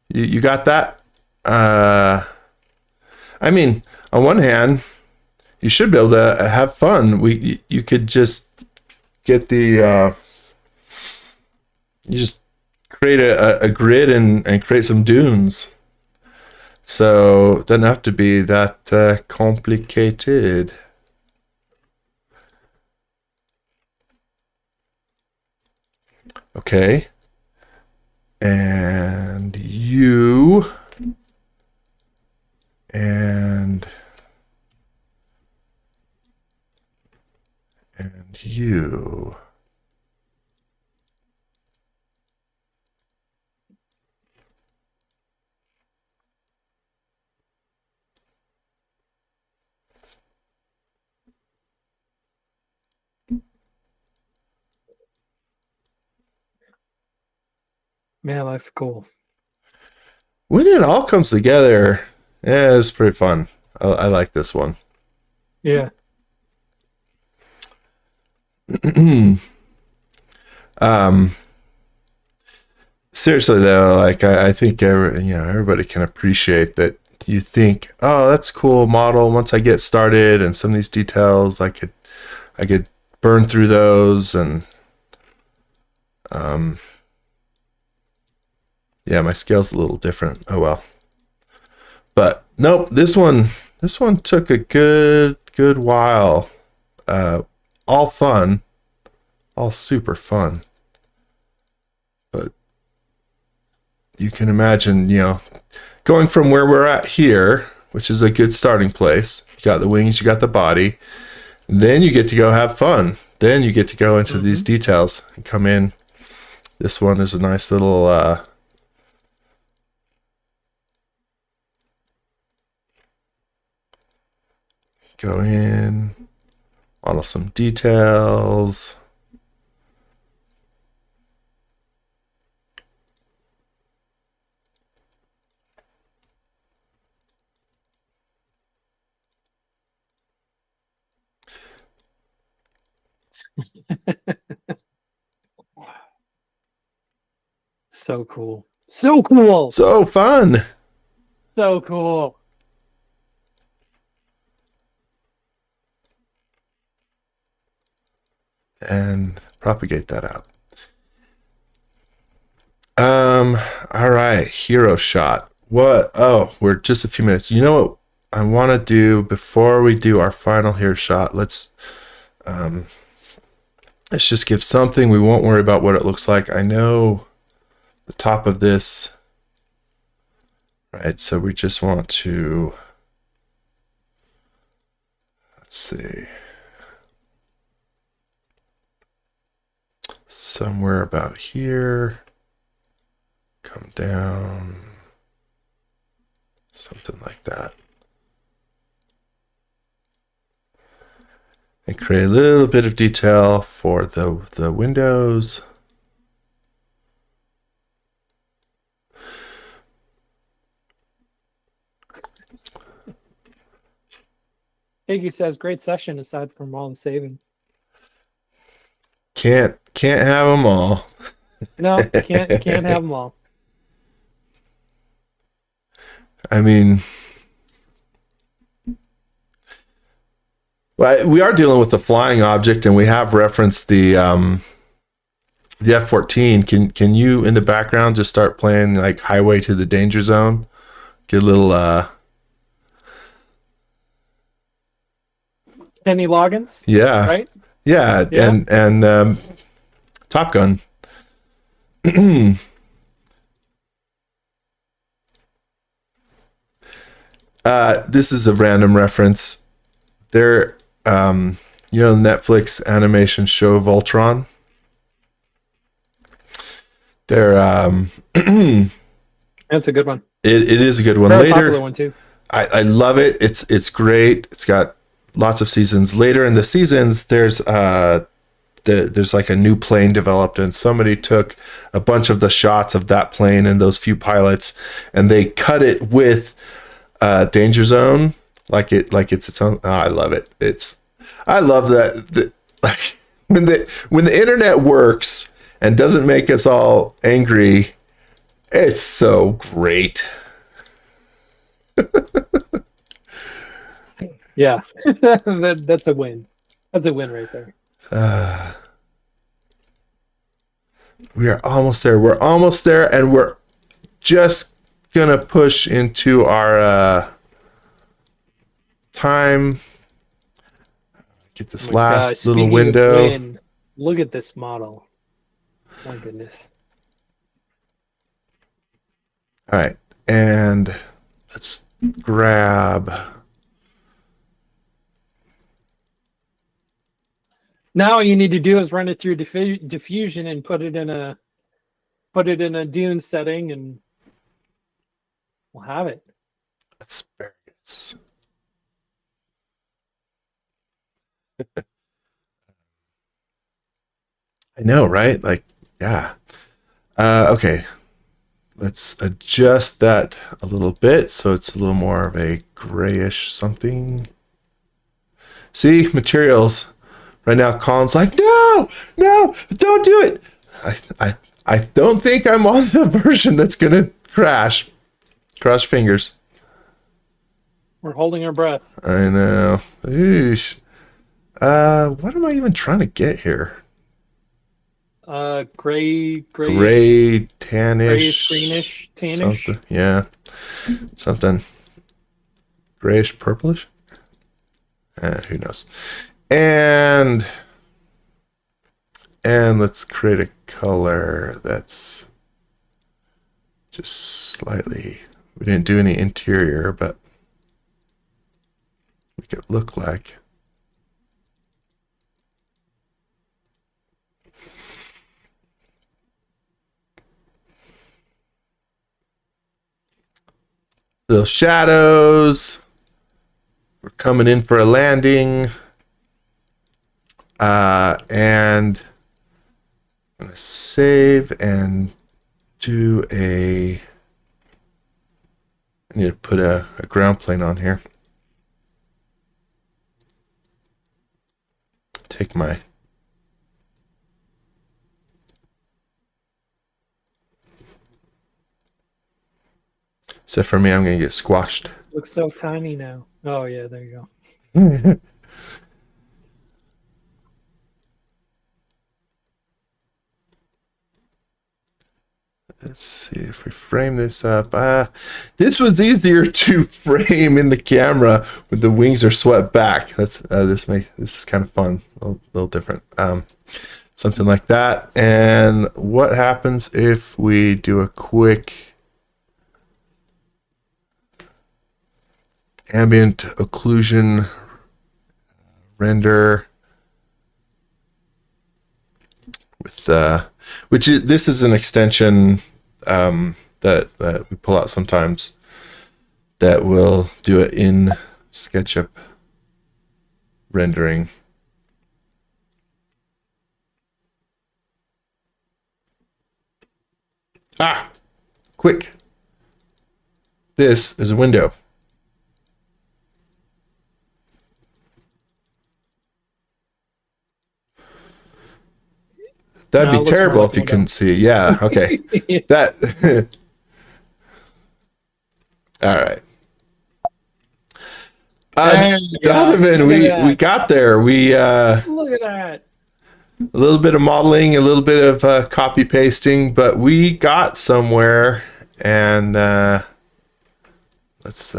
[SPEAKER 1] You got that? I mean, on one hand, you should be able to have fun. You could just get the you just create a grid and create some dunes. So it doesn't have to be that complicated. Okay. And you and you.
[SPEAKER 2] Man, that's cool.
[SPEAKER 1] When it all comes together, yeah, it's pretty fun. I like this one.
[SPEAKER 2] Yeah.
[SPEAKER 1] um, seriously though, like I think everybody can appreciate that. You think, oh, that's cool model. Once I get started and some of these details, I could burn through those and yeah, my scale's a little different. Oh well. But nope, this one took a good while. All fun, all super fun. But you can imagine, going from where we're at here, which is a good starting place. You got the wings, you got the body. Then you get to go have fun. Then you get to go into these details and come in. This one is a nice little go in, model some details.
[SPEAKER 2] So cool. So cool.
[SPEAKER 1] So fun.
[SPEAKER 2] So cool.
[SPEAKER 1] And propagate that out. All right, hero shot. What? Oh, we're just a few minutes. You know what I want to do before we do our final hero shot? Let's just give something. We won't worry about what it looks like. I know the top of this, right? So we just want to, let's see. somewhere about here. Come down. Something like that. And create a little bit of detail for the windows.
[SPEAKER 2] Iggy says, great session aside from all the saving.
[SPEAKER 1] Can't have them all.
[SPEAKER 2] No, can't have them all.
[SPEAKER 1] I mean, well, we are dealing with the flying object, and we have referenced the F-14. Can you in the background just start playing like Highway to the Danger Zone? Get a little
[SPEAKER 2] Kenny Loggins?
[SPEAKER 1] yeah.
[SPEAKER 2] Right?
[SPEAKER 1] Yeah,
[SPEAKER 2] Yeah.
[SPEAKER 1] and Top Gun. This is a random reference. There, you know, the Netflix animation show Voltron. There,
[SPEAKER 2] That's a good one.
[SPEAKER 1] it is a good one.
[SPEAKER 2] Very
[SPEAKER 1] Later,
[SPEAKER 2] popular one too.
[SPEAKER 1] I love it. It's great. It's got lots of seasons. Later in the seasons, there's like a new plane developed, and somebody took a bunch of the shots of that plane and those few pilots, and they cut it with Danger Zone, like it's its own. Oh, I love it. I love that. Like when the internet works and doesn't make us all angry, it's so great.
[SPEAKER 2] Yeah. That's a win. That's a win right there.
[SPEAKER 1] We are almost there. We're almost there, and we're just gonna push into our time. Get this last
[SPEAKER 2] Gosh,
[SPEAKER 1] little
[SPEAKER 2] speaking of
[SPEAKER 1] window.
[SPEAKER 2] win, look at this model. My goodness.
[SPEAKER 1] All right, and let's grab.
[SPEAKER 2] Now all you need to do is run it through diffusion and put it in a Dune setting, and we'll have it.
[SPEAKER 1] Asparagus. I know, right? Like, yeah. Okay. Let's adjust that a little bit so it's a little more of a grayish something. See, materials. Right now, Colin's like, no, don't do it. I don't think I'm on the version that's gonna crash. Cross fingers.
[SPEAKER 2] We're holding our breath.
[SPEAKER 1] I know. Eesh. What am I even trying to get here?
[SPEAKER 2] Gray,
[SPEAKER 1] Tannish,
[SPEAKER 2] grayish, greenish, tannish.
[SPEAKER 1] something. Yeah, something grayish, purplish. Who knows? And let's create a color that's just slightly. We didn't do any interior, but make it look like. Little shadows. We're coming in for a landing. And I'm going to save and do I need to put a ground plane on here. Take my except for me, I'm going to get squashed.
[SPEAKER 2] Looks so tiny now. Oh yeah, there you go.
[SPEAKER 1] Let's see if we frame this up. This was easier to frame in the camera when the wings are swept back. That's this is kind of fun, a little different. Something like that. And what happens if we do a quick ambient occlusion render? with this is an extension that we pull out sometimes that will do it in SketchUp rendering. Quick. This is a window. That'd
[SPEAKER 2] No, it
[SPEAKER 1] be
[SPEAKER 2] looks more
[SPEAKER 1] terrible
[SPEAKER 2] like
[SPEAKER 1] if you
[SPEAKER 2] a window.
[SPEAKER 1] couldn't see. Yeah, okay. That all right.
[SPEAKER 2] There you go.
[SPEAKER 1] Donovan,
[SPEAKER 2] Look
[SPEAKER 1] we
[SPEAKER 2] at that.
[SPEAKER 1] got there. We
[SPEAKER 2] Look at that.
[SPEAKER 1] a little bit of modeling, a little bit of copy pasting, but we got somewhere. And let's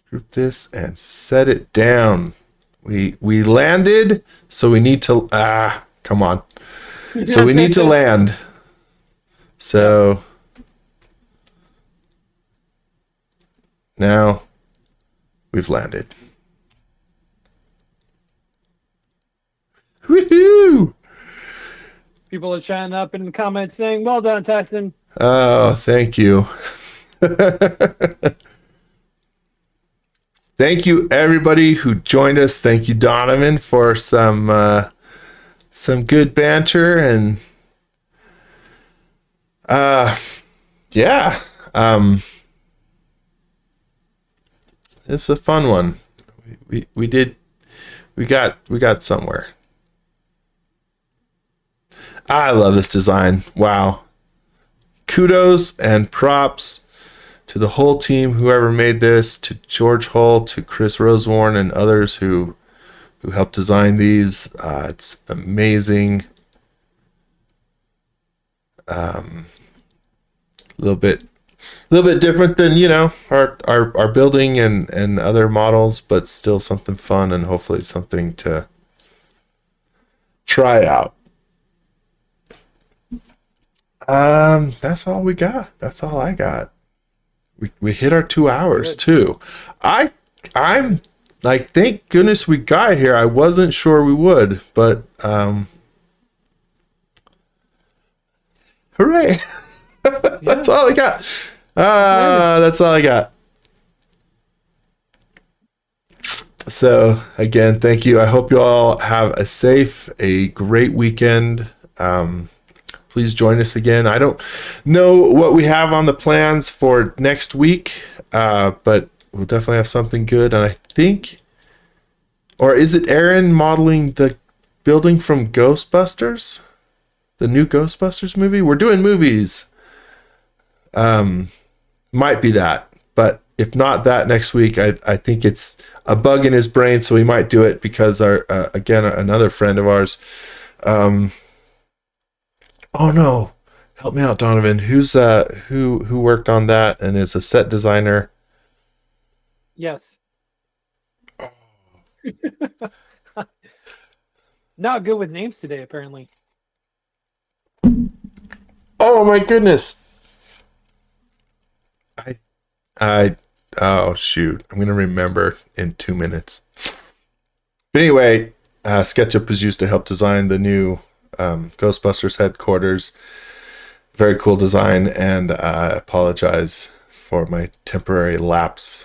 [SPEAKER 1] group this and set it down. We landed, so we need to come on. So we need to land. So now we've landed. Woohoo!
[SPEAKER 2] People are chatting up in the comments saying, "Well done, Tyson."
[SPEAKER 1] Oh, thank you. Thank you, everybody who joined us. Thank you, Donovan, for some good banter and yeah. It's a fun one. We got somewhere. I love this design. Wow. Kudos and props to the whole team, whoever made this, to George Hull, to Chris Rosewarne, and others who helped design these. It's amazing. A little bit different than our building and other models, but still something fun and hopefully something to try out. That's all we got. That's all I got. We hit our 2 hours too. I'm like, thank goodness we got here. I wasn't sure we would, but hooray. That's all I got. That's all I got. So again, thank you. I hope you all have a great weekend. Please join us again. I don't know what we have on the plans for next week, but we'll definitely have something good. And I think, or is it Aaron modeling the building from Ghostbusters? The new Ghostbusters movie? We're doing movies. Might be that. But if not that next week, I think it's a bug in his brain, so we might do it because again, another friend of ours, oh no, help me out, Donovan. Who's who worked on that and is a set designer?
[SPEAKER 2] Yes. Not good with names today, apparently.
[SPEAKER 1] Oh my goodness. Oh shoot. I'm gonna remember in 2 minutes. But anyway, SketchUp was used to help design the new Ghostbusters headquarters. Very cool design, and I apologize for my temporary lapse.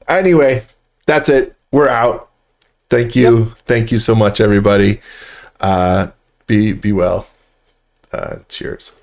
[SPEAKER 1] Anyway, that's it. We're out. Thank you. Yep. Thank you so much, everybody. Be well. Cheers.